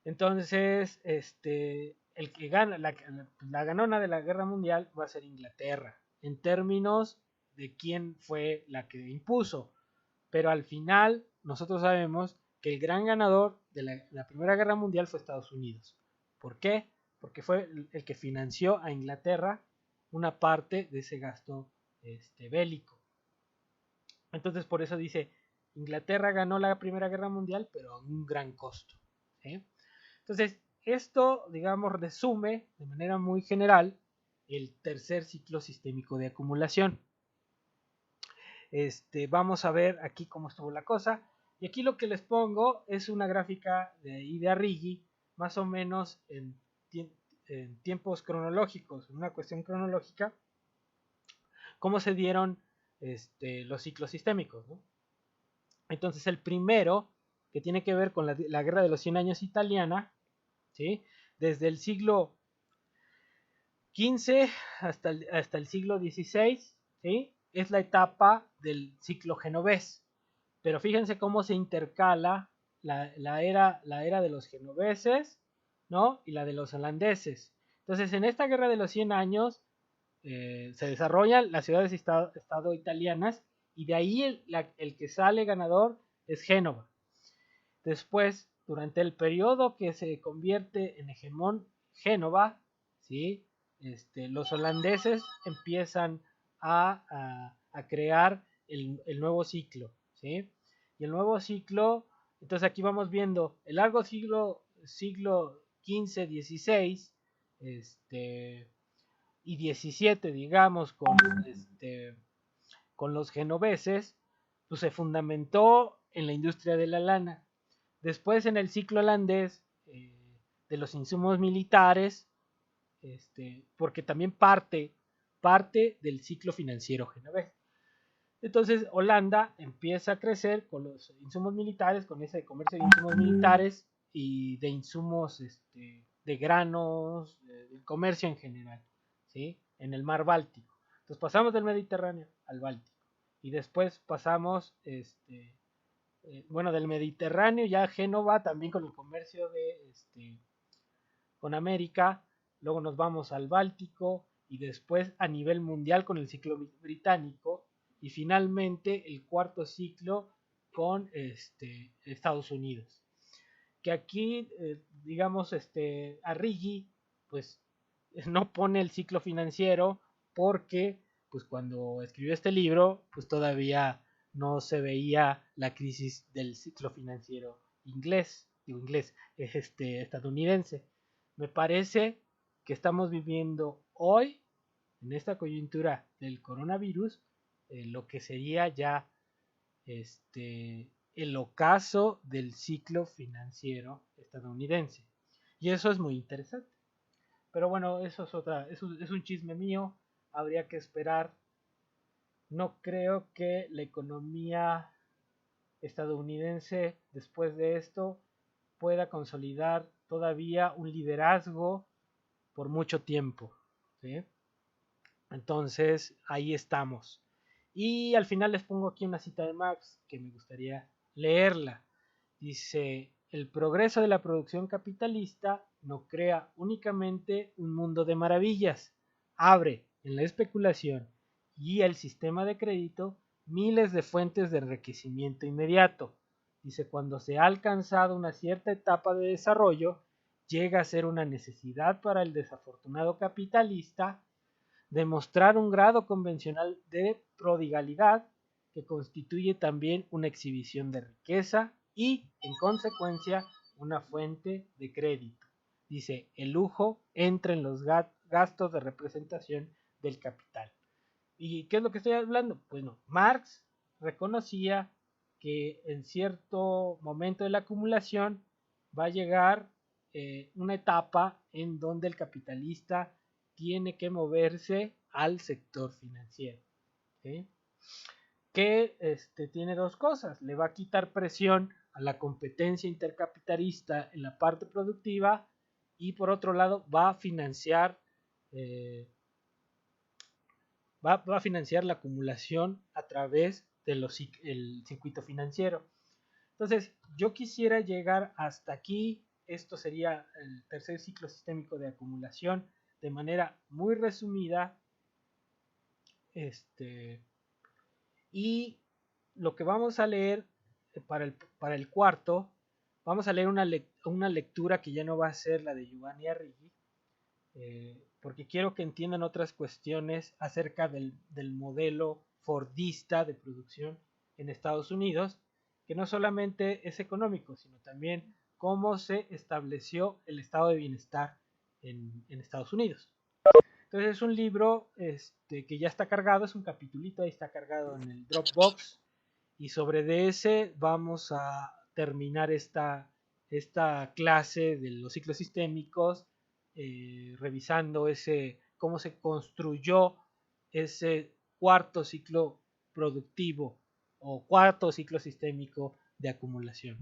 Entonces, el que gana, la ganona de la Guerra Mundial va a ser Inglaterra, en términos de quién fue la que impuso. Pero al final, nosotros sabemos que el gran ganador de la Primera Guerra Mundial fue Estados Unidos. ¿Por qué? Porque fue el que financió a Inglaterra una parte de ese gasto bélico. Entonces, por eso dice, Inglaterra ganó la Primera Guerra Mundial, pero a un gran costo, ¿sí? Entonces, esto, digamos, resume de manera muy general el tercer ciclo sistémico de acumulación. Vamos a ver aquí cómo estuvo la cosa. Y aquí lo que les pongo es una gráfica de Arrighi, más o menos en tiempos cronológicos, en una cuestión cronológica, cómo se dieron los ciclos sistémicos, ¿no? Entonces, el primero, que tiene que ver con la Guerra de los 100 años italiana, ¿sí? Desde el siglo XV hasta el siglo XVI, ¿sí? Es la etapa del ciclo genovés. Pero fíjense cómo se intercala la era de los genoveses, ¿no? Y la de los holandeses. Entonces, en esta Guerra de los 100 años se desarrollan las ciudades-estado italianas y de ahí el que sale ganador es Génova. Después, durante el periodo que se convierte en hegemón Génova, ¿sí? Los holandeses empiezan a crear el nuevo ciclo, ¿sí? Y el nuevo ciclo, entonces aquí vamos viendo el largo siglo XV, XVI, y 17, digamos, con los genoveses, pues se fundamentó en la industria de la lana. Después, en el ciclo holandés, de los insumos militares, porque también parte del ciclo financiero genovés. Entonces Holanda empieza a crecer con los insumos militares, con ese comercio de insumos militares y de insumos de granos, del comercio en general, ¿sí? En el mar Báltico. Entonces pasamos del Mediterráneo al Báltico y después pasamos, del Mediterráneo ya a Génova, también con el comercio con América, luego nos vamos al Báltico y después a nivel mundial con el ciclo británico y finalmente el cuarto ciclo con Estados Unidos. Que aquí, digamos, Arrighi, pues no pone el ciclo financiero porque, pues cuando escribió este libro, pues todavía no se veía la crisis del ciclo financiero estadounidense. Me parece que estamos viviendo hoy, en esta coyuntura del coronavirus, lo que sería ya el ocaso del ciclo financiero estadounidense. Y eso es muy interesante. Pero bueno, eso es un chisme mío. Habría que esperar. No creo que la economía estadounidense después de esto pueda consolidar todavía un liderazgo por mucho tiempo, ¿sí? Entonces, ahí estamos. Y al final les pongo aquí una cita de Marx que me gustaría leerla. Dice, el progreso de la producción capitalista no crea únicamente un mundo de maravillas, abre en la especulación y el sistema de crédito miles de fuentes de enriquecimiento inmediato. Dice, cuando se ha alcanzado una cierta etapa de desarrollo, llega a ser una necesidad para el desafortunado capitalista demostrar un grado convencional de prodigalidad que constituye también una exhibición de riqueza y, en consecuencia, una fuente de crédito. Dice, el lujo entra en los gastos de representación del capital. ¿Y qué es lo que estoy hablando? Bueno, Marx reconocía que en cierto momento de la acumulación va a llegar una etapa en donde el capitalista tiene que moverse al sector financiero, ¿sí? Que tiene dos cosas, le va a quitar presión a la competencia intercapitalista en la parte productiva y por otro lado va a financiar va a financiar la acumulación a través del circuito financiero. Entonces, yo quisiera llegar hasta aquí. Esto sería el tercer ciclo sistémico de acumulación de manera muy resumida. Y lo que vamos a leer para el cuarto, vamos a leer una lectura que ya no va a ser la de Giovanni Arrighi, porque quiero que entiendan otras cuestiones acerca del modelo fordista de producción en Estados Unidos, que no solamente es económico, sino también cómo se estableció el estado de bienestar en Estados Unidos. Entonces es un libro que ya está cargado, es un capitulito, ahí está cargado en el Dropbox, y sobre de ese vamos a terminar esta clase de los ciclos sistémicos, revisando cómo se construyó ese cuarto ciclo productivo o cuarto ciclo sistémico de acumulación.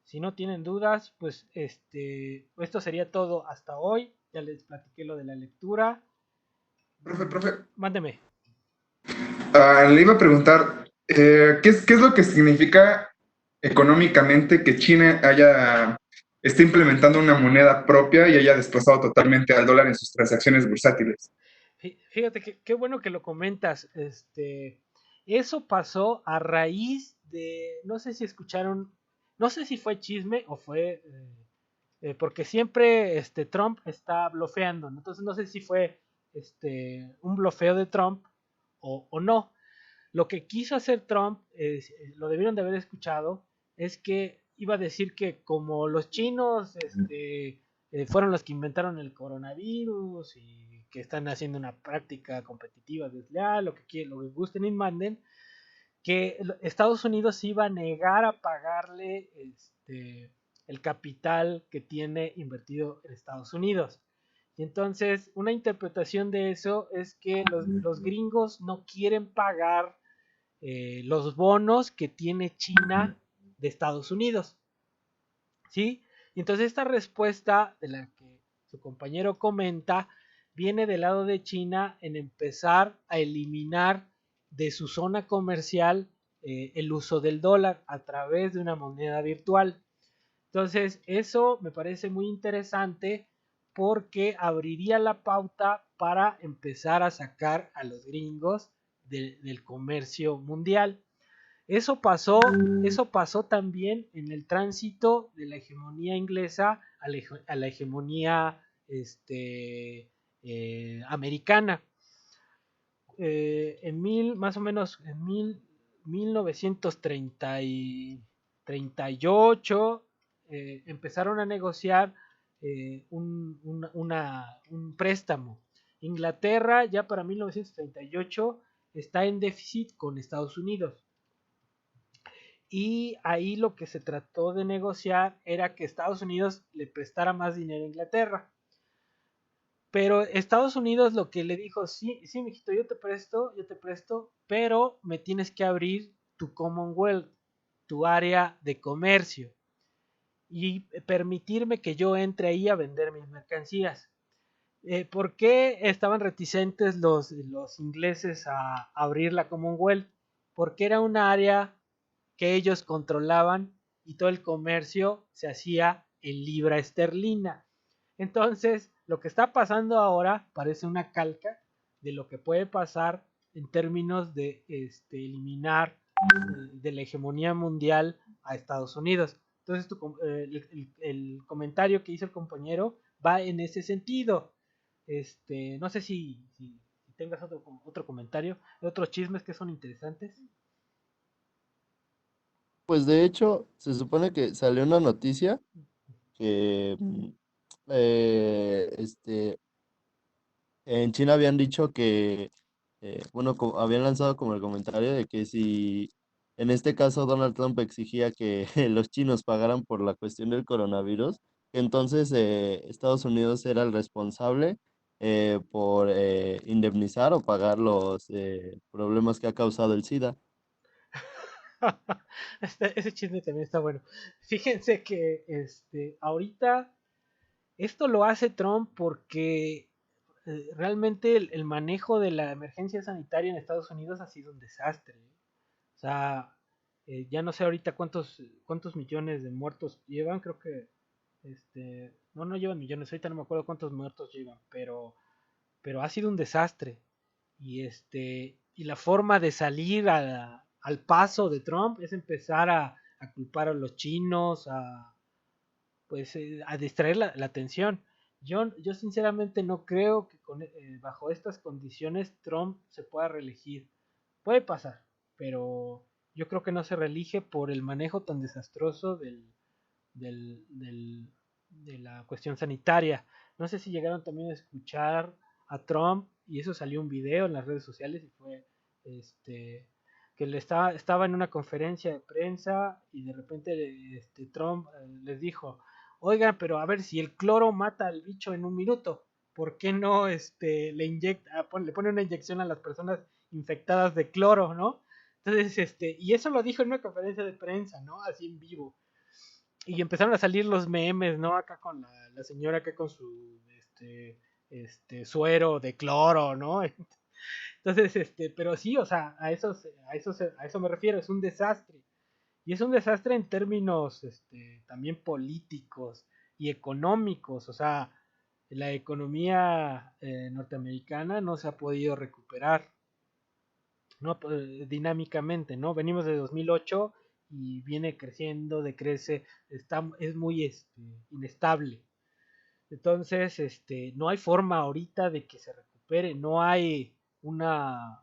Si no tienen dudas, pues esto sería todo hasta hoy. Ya les platiqué lo de la lectura. Profe. Mándeme. Le iba a preguntar, ¿qué es lo que significa económicamente que China esté implementando una moneda propia y haya desplazado totalmente al dólar en sus transacciones bursátiles? Fíjate que qué bueno que lo comentas. Eso pasó a raíz de, no sé si escucharon, no sé si fue chisme o fue, porque siempre Trump está blofeando, ¿no? Entonces no sé si fue un blofeo de Trump o no. Lo que quiso hacer Trump, lo debieron de haber escuchado, es que iba a decir que como los chinos fueron los que inventaron el coronavirus y que están haciendo una práctica competitiva desleal, lo que gusten y manden, que Estados Unidos iba a negar a pagarle el capital que tiene invertido en Estados Unidos. Y entonces una interpretación de eso es que los gringos no quieren pagar los bonos que tiene China de Estados Unidos. ¿Sí? Y entonces esta respuesta de la que su compañero comenta viene del lado de China en empezar a eliminar de su zona comercial el uso del dólar a través de una moneda virtual. Entonces eso me parece muy interesante porque abriría la pauta para empezar a sacar a los gringos del comercio mundial. Eso pasó también en el tránsito de la hegemonía inglesa a la hegemonía americana. Más o menos en 1938 empezaron a negociar un préstamo. Inglaterra ya para 1938 está en déficit con Estados Unidos. Y ahí lo que se trató de negociar era que Estados Unidos le prestara más dinero a Inglaterra. Pero Estados Unidos lo que le dijo, sí, mijito, yo te presto, pero me tienes que abrir tu Commonwealth, tu área de comercio, y permitirme que yo entre ahí a vender mis mercancías. ¿Por qué estaban reticentes los ingleses a abrir la Commonwealth? Porque era un área que ellos controlaban y todo el comercio se hacía en libra esterlina. Entonces, lo que está pasando ahora parece una calca de lo que puede pasar en términos de eliminar de la hegemonía mundial a Estados Unidos. Entonces, el comentario que hizo el compañero va en ese sentido. No sé si tengas otro comentario, otros chismes que son interesantes. Pues de hecho, se supone que salió una noticia que en China habían dicho que, bueno, habían lanzado como el comentario de que si en este caso Donald Trump exigía que los chinos pagaran por la cuestión del coronavirus, entonces Estados Unidos era el responsable por indemnizar o pagar los problemas que ha causado el SIDA. Ese chisme también está bueno. Fíjense que ahorita esto lo hace Trump porque realmente el manejo de la emergencia sanitaria en Estados Unidos ha sido un desastre. O sea, ya no sé ahorita cuántos millones de muertos llevan, creo que no llevan millones, ahorita no me acuerdo cuántos muertos llevan, pero ha sido un desastre. Y la forma de salir al paso de Trump es empezar a culpar a los chinos, a distraer la atención. Yo sinceramente no creo que bajo estas condiciones Trump se pueda reelegir. Puede pasar, pero yo creo que no se reelige por el manejo tan desastroso de la cuestión sanitaria. No sé si llegaron también a escuchar a Trump, y eso salió un video en las redes sociales, y fue que estaba en una conferencia de prensa y de repente Trump les dijo, oigan, pero a ver, si el cloro mata al bicho en un minuto, ¿por qué no le pone una inyección a las personas infectadas de cloro, ¿no? Entonces, y eso lo dijo en una conferencia de prensa, ¿no? Así en vivo. Y empezaron a salir los memes, ¿no? Acá con la señora acá con su suero de cloro, ¿no? Entonces, pero sí, o sea, a eso me refiero, es un desastre. Y es un desastre en términos también políticos y económicos. O sea, la economía norteamericana no se ha podido recuperar, ¿no? Dinámicamente, ¿no? Venimos de 2008 y viene creciendo, decrece, es muy inestable. Entonces, no hay forma ahorita de que se recupere, no hay una...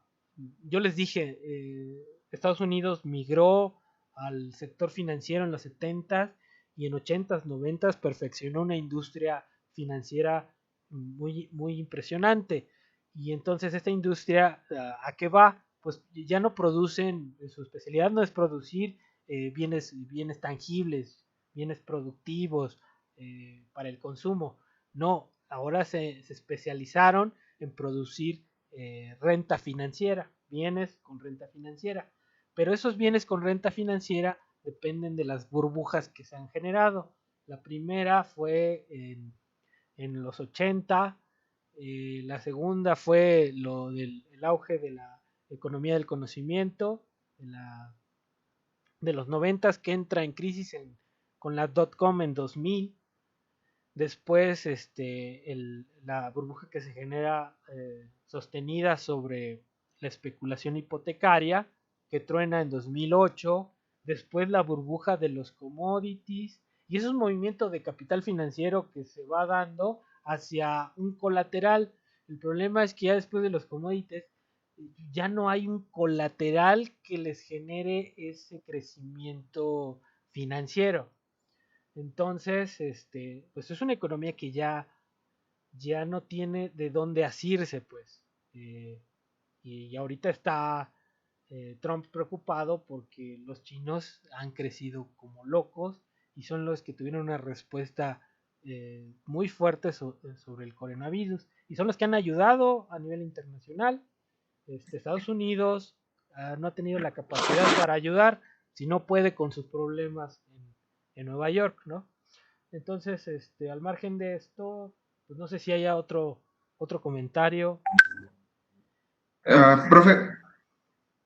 Yo les dije, Estados Unidos migró al sector financiero en los 70s y en 80s, 90s perfeccionó una industria financiera muy, muy impresionante. Y entonces esta industria, ¿a qué va? Pues ya no producen, su especialidad no es producir bienes tangibles, bienes productivos para el consumo. No, ahora se especializaron en producir renta financiera, bienes con renta financiera. pero esos bienes con renta financiera dependen de las burbujas que se han generado. La primera fue en los 80, la segunda fue lo del el auge de la economía del conocimiento, de los 90 que entra en crisis con la .com en 2000. Después la burbuja que se genera sostenida sobre la especulación hipotecaria que truena en 2008. Después la burbuja de los commodities, y es un movimiento de capital financiero que se va dando hacia un colateral. El problema es que ya después de los commodities ya no hay un colateral que les genere ese crecimiento financiero. Entonces, pues es una economía que ya no tiene de dónde asirse, pues. Y ahorita está Trump preocupado porque los chinos han crecido como locos y son los que tuvieron una respuesta muy fuerte sobre el coronavirus y son los que han ayudado a nivel internacional. Estados Unidos no ha tenido la capacidad para ayudar si no puede con sus problemas en Nueva York, ¿no? Entonces, al margen de esto, pues no sé si haya otro comentario. Profe,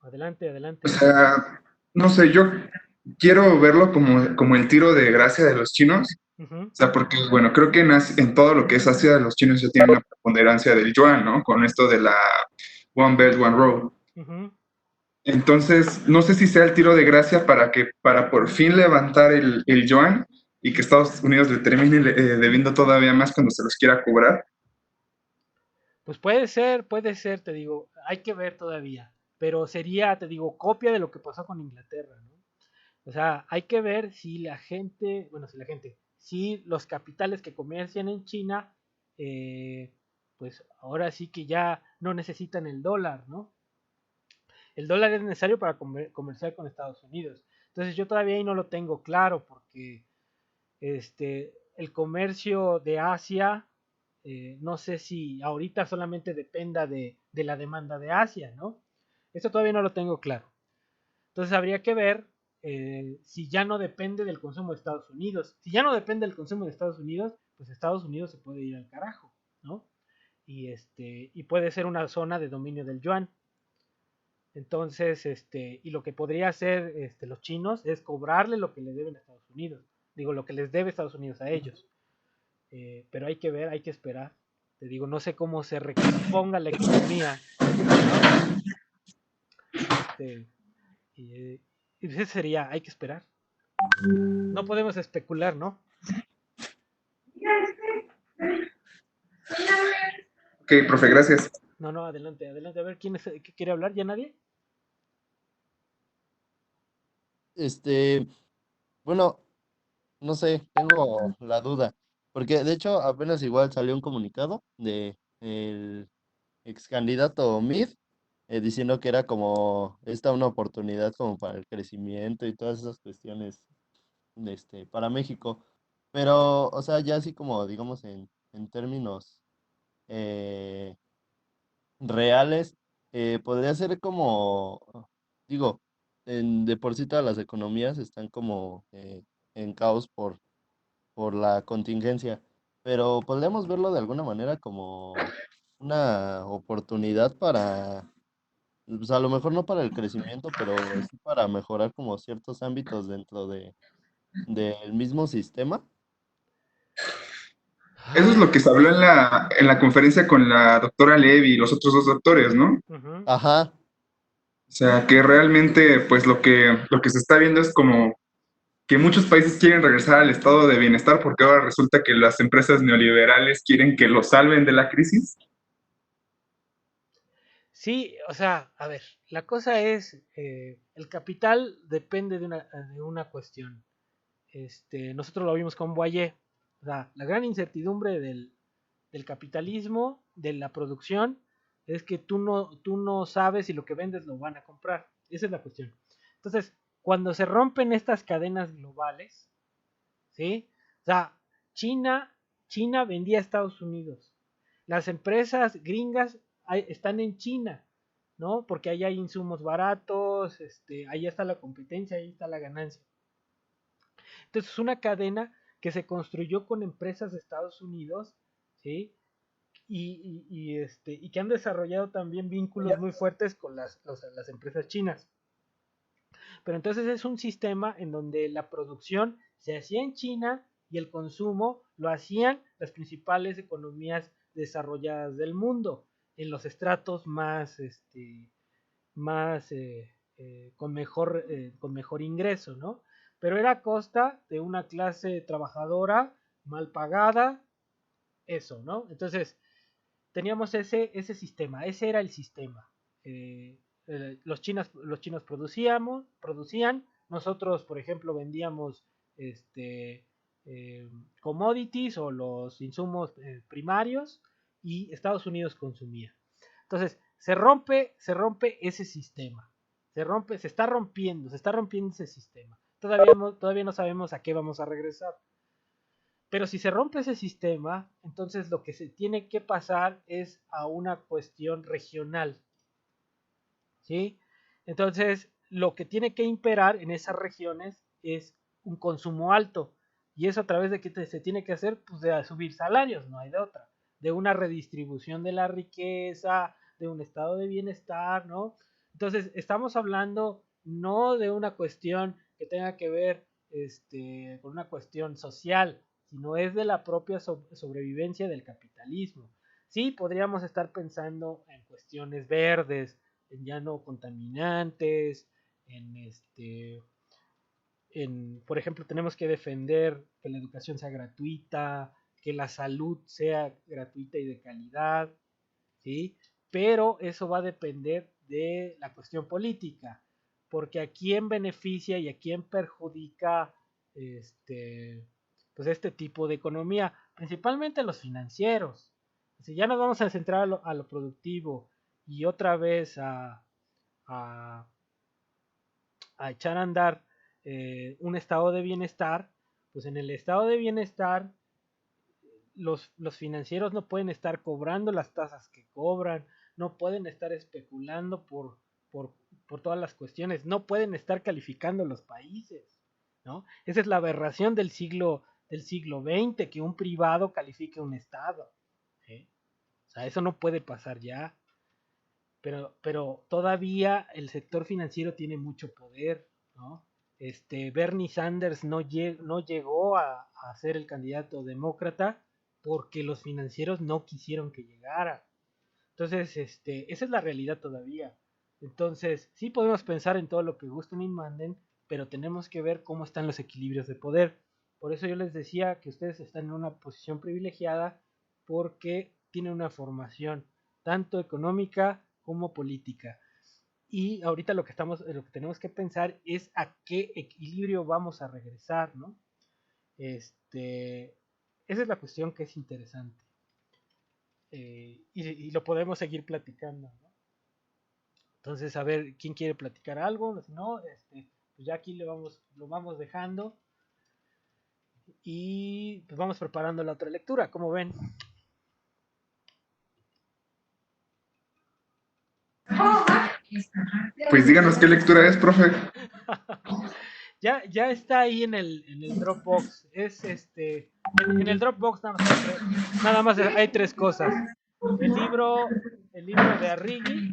Adelante, adelante. o sea, no sé, yo quiero verlo como el tiro de gracia de los chinos. Uh-huh. O sea, porque, bueno, creo que en todo lo que es Asia, los chinos ya tienen una preponderancia del yuan, ¿no? Con esto de la One Belt, One Road. Uh-huh. Entonces, no sé si sea el tiro de gracia para por fin levantar el yuan y que Estados Unidos le termine debiendo todavía más cuando se los quiera cobrar. Pues puede ser, te digo, hay que ver todavía, pero sería, te digo, copia de lo que pasó con Inglaterra, ¿no? O sea, hay que ver si si los capitales que comercian en China, pues ahora sí que ya no necesitan el dólar, ¿no? El dólar es necesario para comerciar con Estados Unidos. Entonces yo todavía ahí no lo tengo claro porque el comercio de Asia, no sé si ahorita solamente dependa de la demanda de Asia, ¿no? Eso todavía no lo tengo claro. Entonces habría que ver si ya no depende del consumo de Estados Unidos. Si ya no depende del consumo de Estados Unidos, pues Estados Unidos se puede ir al carajo, ¿no? Y puede ser una zona de dominio del yuan. Entonces, y lo que podría hacer los chinos es cobrarle lo que le deben a Estados Unidos. Digo, lo que les debe Estados Unidos a ellos. Pero hay que ver, hay que esperar. Te digo, no sé cómo se recomponga la economía, ¿no? Y ese sería, hay que esperar. No podemos especular, ¿no? Ok, profe, gracias. No, adelante, adelante. A ver, ¿qué quiere hablar? ¿Ya nadie? Bueno, no sé, tengo la duda, porque de hecho apenas igual salió un comunicado de el ex candidato Mid diciendo que era como esta una oportunidad como para el crecimiento y todas esas cuestiones para México. Pero, o sea, ya así como digamos en términos eh, reales, podría ser como, digo, de por sí todas las economías están como en caos por la contingencia, pero podríamos verlo de alguna manera como una oportunidad para, pues a lo mejor no para el crecimiento, pero sí para mejorar como ciertos ámbitos dentro del mismo sistema. Eso es lo que se habló en la conferencia con la doctora Levy y los otros dos doctores, ¿no? Uh-huh. Ajá, O sea, que realmente, pues lo que se está viendo es como que muchos países quieren regresar al estado de bienestar porque ahora resulta que las empresas neoliberales quieren que lo salven de la crisis. Sí, o sea, a ver, la cosa es, el capital depende de una cuestión. Nosotros lo vimos con Boyer. O sea, la gran incertidumbre del capitalismo, de la producción, es que tú no sabes si lo que vendes lo van a comprar. Esa es la cuestión. Entonces, cuando se rompen estas cadenas globales, ¿sí? O sea, China vendía a Estados Unidos. Las empresas gringas están en China, ¿no? Porque ahí hay insumos baratos, ahí está la competencia, ahí está la ganancia. Entonces es una cadena que se construyó con empresas de Estados Unidos, ¿sí? Y que han desarrollado también vínculos muy fuertes con las empresas chinas. Pero entonces es un sistema en donde la producción se hacía en China y el consumo lo hacían las principales economías desarrolladas del mundo, en los estratos con mejor ingreso, ¿no? Pero era a costa de una clase trabajadora mal pagada, eso, ¿no? Entonces, teníamos ese sistema, ese era el sistema. Los chinos producían, nosotros, por ejemplo, vendíamos commodities o los insumos primarios y Estados Unidos consumía. Entonces, se rompe ese sistema, se está rompiendo ese sistema. Todavía no sabemos a qué vamos a regresar. Pero si se rompe ese sistema, entonces lo que se tiene que pasar es a una cuestión regional, ¿sí? Entonces, lo que tiene que imperar en esas regiones es un consumo alto. Y eso a través de que se tiene que hacer, pues de subir salarios, no hay de otra. De una redistribución de la riqueza, de un estado de bienestar, ¿no? Entonces, estamos hablando no de una cuestión que tenga que ver con una cuestión social, sino es de la propia sobrevivencia del capitalismo. Sí, podríamos estar pensando en cuestiones verdes, en ya no contaminantes, por ejemplo, tenemos que defender que la educación sea gratuita, que la salud sea gratuita y de calidad, ¿sí? Pero eso va a depender de la cuestión política, porque a quién beneficia y a quién perjudica pues este tipo de economía, principalmente a los financieros. Si ya nos vamos a centrar a lo productivo y otra vez a echar a andar un estado de bienestar, pues en el estado de bienestar los financieros no pueden estar cobrando las tasas que cobran, no pueden estar especulando por todas las cuestiones, no pueden estar calificando los países, ¿no? Esa es la aberración del siglo XX, que un privado califique un estado, ¿sí? O sea, eso no puede pasar ya. Pero todavía el sector financiero tiene mucho poder, ¿no? Bernie Sanders no llegó a ser el candidato demócrata porque los financieros no quisieron que llegara. Entonces, esa es la realidad todavía. Entonces, sí podemos pensar en todo lo que gusten y manden, pero tenemos que ver cómo están los equilibrios de poder. Por eso yo les decía que ustedes están en una posición privilegiada porque tienen una formación tanto económica como política. Y ahorita lo que tenemos que pensar es a qué equilibrio vamos a regresar, ¿no? Esa es la cuestión que es interesante. Y lo podemos seguir platicando, ¿no? Entonces, a ver, ¿quién quiere platicar algo? Si no, pues ya aquí lo vamos dejando. Y pues vamos preparando la otra lectura, ¿cómo ven? Pues díganos qué lectura es, profe. Ya está ahí en el Dropbox. Es en el Dropbox nada más hay tres cosas. El libro de Arrighi.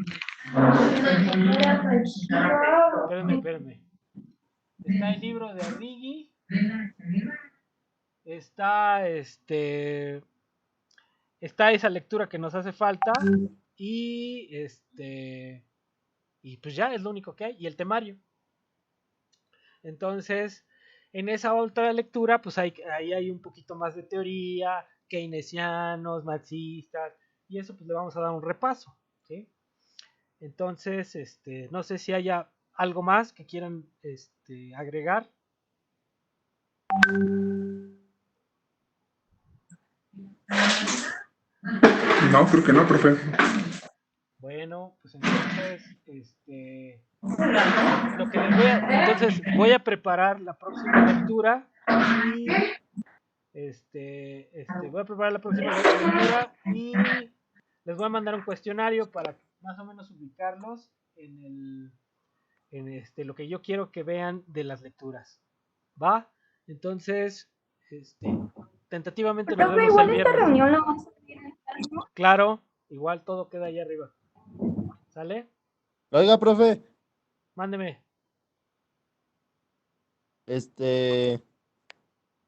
Espérame. Está el libro de Arrighi. Está esa lectura que nos hace falta. Y y pues ya es lo único que hay. Y el temario. Entonces, en esa otra lectura, pues ahí hay un poquito más de teoría, keynesianos, marxistas, y eso pues le vamos a dar un repaso, ¿sí? Entonces, no sé si haya algo más que quieran agregar. No, creo que no, profe. Bueno, pues entonces, entonces voy a preparar la próxima lectura y voy a preparar la próxima lectura y les voy a mandar un cuestionario para más o menos ubicarlos en lo que yo quiero que vean de las lecturas. ¿Va? Entonces, tentativamente nos Profe, vemos el igual esta viernes. reunión la vamos a subir en el ¿no? Claro, igual todo queda ahí arriba. ¿Sale? Oiga, profe, Mándeme.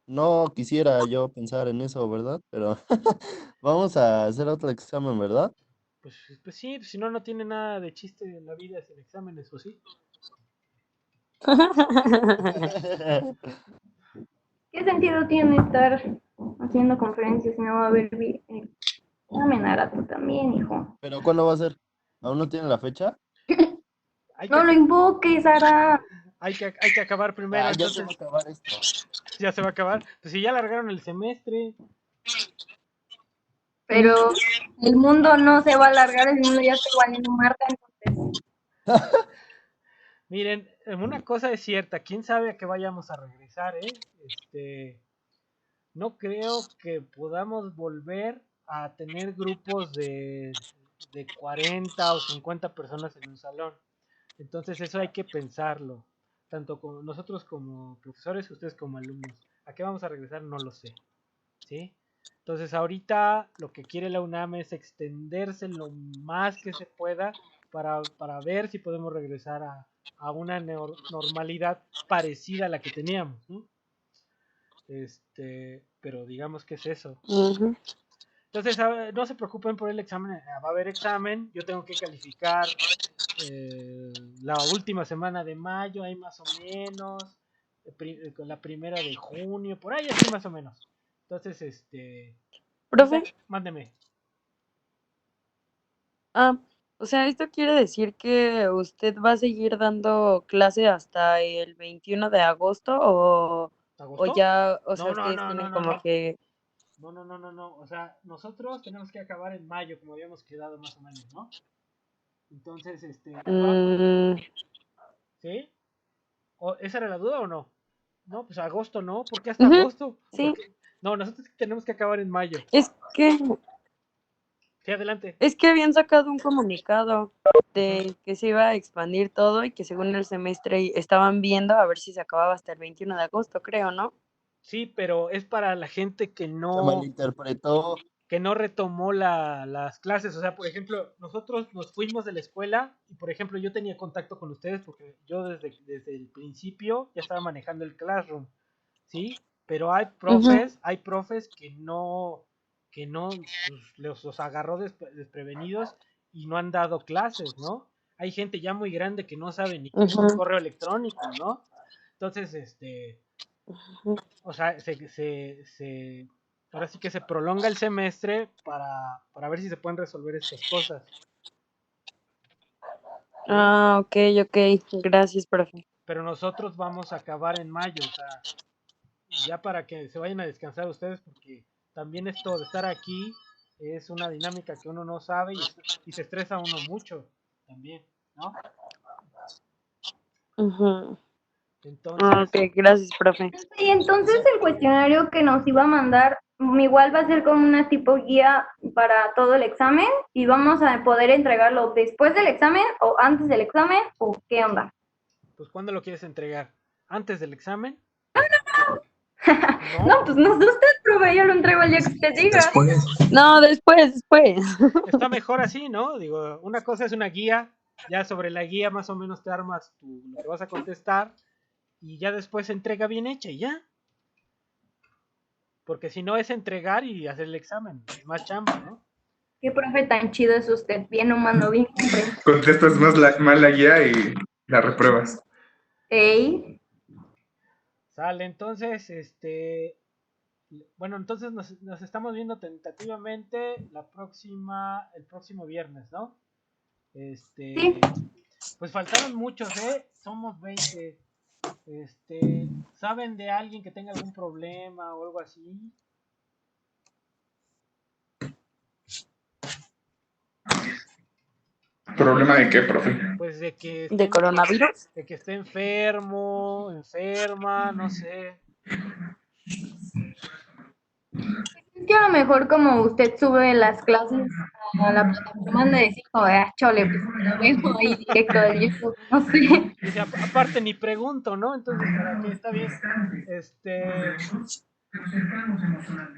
no quisiera yo pensar en eso, ¿verdad? Pero vamos a hacer otro examen, ¿verdad? Pues sí, si no, no tiene nada de chiste en la vida sin exámenes, ¿o sí? ¿Qué sentido tiene estar haciendo conferencias si no va a haber examen a rato también, hijo? ¿Pero cuándo va a ser? ¿Aún no tiene la fecha? Hay No lo que, invoques, Sara. hay que acabar primero, Ah, ya se va a entonces acabar esto. ya se va a acabar. Pues si ya largaron el semestre. Pero el mundo no se va a alargar, el mundo ya está valiendo Marta, entonces. Miren, una cosa es cierta, quién sabe a qué vayamos a regresar, ¿eh? No creo que podamos volver a tener grupos de 40 o 50 personas en un salón. Entonces eso hay que pensarlo, tanto con nosotros como profesores, ustedes como alumnos. ¿A qué vamos a regresar? No lo sé, ¿sí? Entonces ahorita lo que quiere la UNAM es extenderse lo más que se pueda para ver si podemos regresar a una normalidad parecida a la que teníamos, ¿no? Pero digamos que es eso. Ujú. Entonces, no se preocupen por el examen, va a haber examen, yo tengo que calificar la última semana de mayo, ahí más o menos, con la primera de junio, por ahí así más o menos. Entonces, Profe, mándeme. o sea, ¿esto quiere decir que usted va a seguir dando clase hasta el 21 de agosto o ¿Agosto? ya, o sea, No, no, ustedes no, no, tienen no, como no. que... No. O sea, nosotros tenemos que acabar en mayo, como habíamos quedado más o menos, ¿no? Entonces, mm, ¿sí? ¿Esa era la duda o no? No, pues agosto no, ¿por qué hasta ujú, agosto? sí, No, nosotros tenemos que acabar en mayo. es que Sí, adelante. habían sacado un comunicado Ujú. de que se iba a expandir todo y que según el semestre estaban viendo a ver si se acababa hasta el 21 de agosto, creo, ¿no? Sí, pero es para la gente Se malinterpretó. que no retomó las clases. O sea, por ejemplo, nosotros nos fuimos de la escuela y, por ejemplo, yo tenía contacto con ustedes porque yo desde el principio ya estaba manejando el Classroom, ¿sí? Pero hay Ujú, profes que no los agarró desprevenidos y no han dado clases, ¿no? Hay gente ya muy grande que no sabe ni qué es un ujú, correo electrónico, ¿no? Entonces, ujú. o sea, ahora sí que se prolonga el semestre para ver si se pueden resolver estas cosas, ¿sí? Ok, gracias, profe. Pero nosotros vamos a acabar en mayo, o sea, ya para que se vayan a descansar ustedes, porque también esto de estar aquí es una dinámica que uno no sabe y se estresa uno mucho también, ¿no? Ujú. Entonces, Ok, gracias, profe. Y entonces el cuestionario que nos iba a mandar igual va a ser como una tipo guía para todo el examen y vamos a poder entregarlo después del examen o antes del examen o qué onda. pues ¿cuándo lo quieres entregar? ¿Antes del examen? No, No, pues no sé usted, profe, yo lo entrego el día que usted diga. Después, No, después. está mejor así, ¿no? Digo, una cosa es una guía, ya sobre la guía más o menos te armas lo que vas a contestar y ya después se entrega bien hecha y ya. Porque si no es entregar y hacer el examen, es más chamba, ¿no? Qué profe tan chido es usted, bien humano, bien comprensivo. Contestas mal la guía y la repruebas. Ey, Sale, entonces, bueno, entonces nos estamos viendo tentativamente el próximo viernes, ¿no? sí, Pues faltaron muchos, ¿eh? Somos 20. ¿Saben de alguien que tenga algún problema o algo así? ¿Problema de qué, profe? Pues ¿De coronavirus? de que esté enfermo, enferma, no sé. Es que a lo mejor como usted sube las clases a la plataforma de decir, como, chole, pues lo veo ahí directo del YouTube, no sé. Dice, aparte ni pregunto, ¿no? Entonces, ¿para qué? Está bien.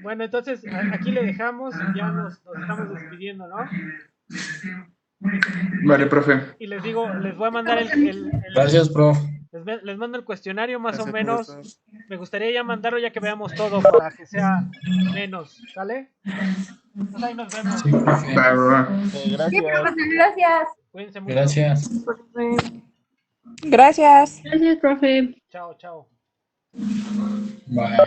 Bueno, entonces aquí le dejamos, ya nos estamos despidiendo, ¿no? Vale, profe. Y les digo, les voy a mandar Gracias, prof. les mando el cuestionario más o Gracias, menos. profesor. Me gustaría ya mandarlo ya que veamos todo para que sea menos, ¿sale? Pues ahí nos vemos. Sí, profe. Va, va, va. Sí, Gracias. profesor, gracias. Cuídense mucho. Gracias. Gracias. Gracias, profe. Chao, chao. Bye.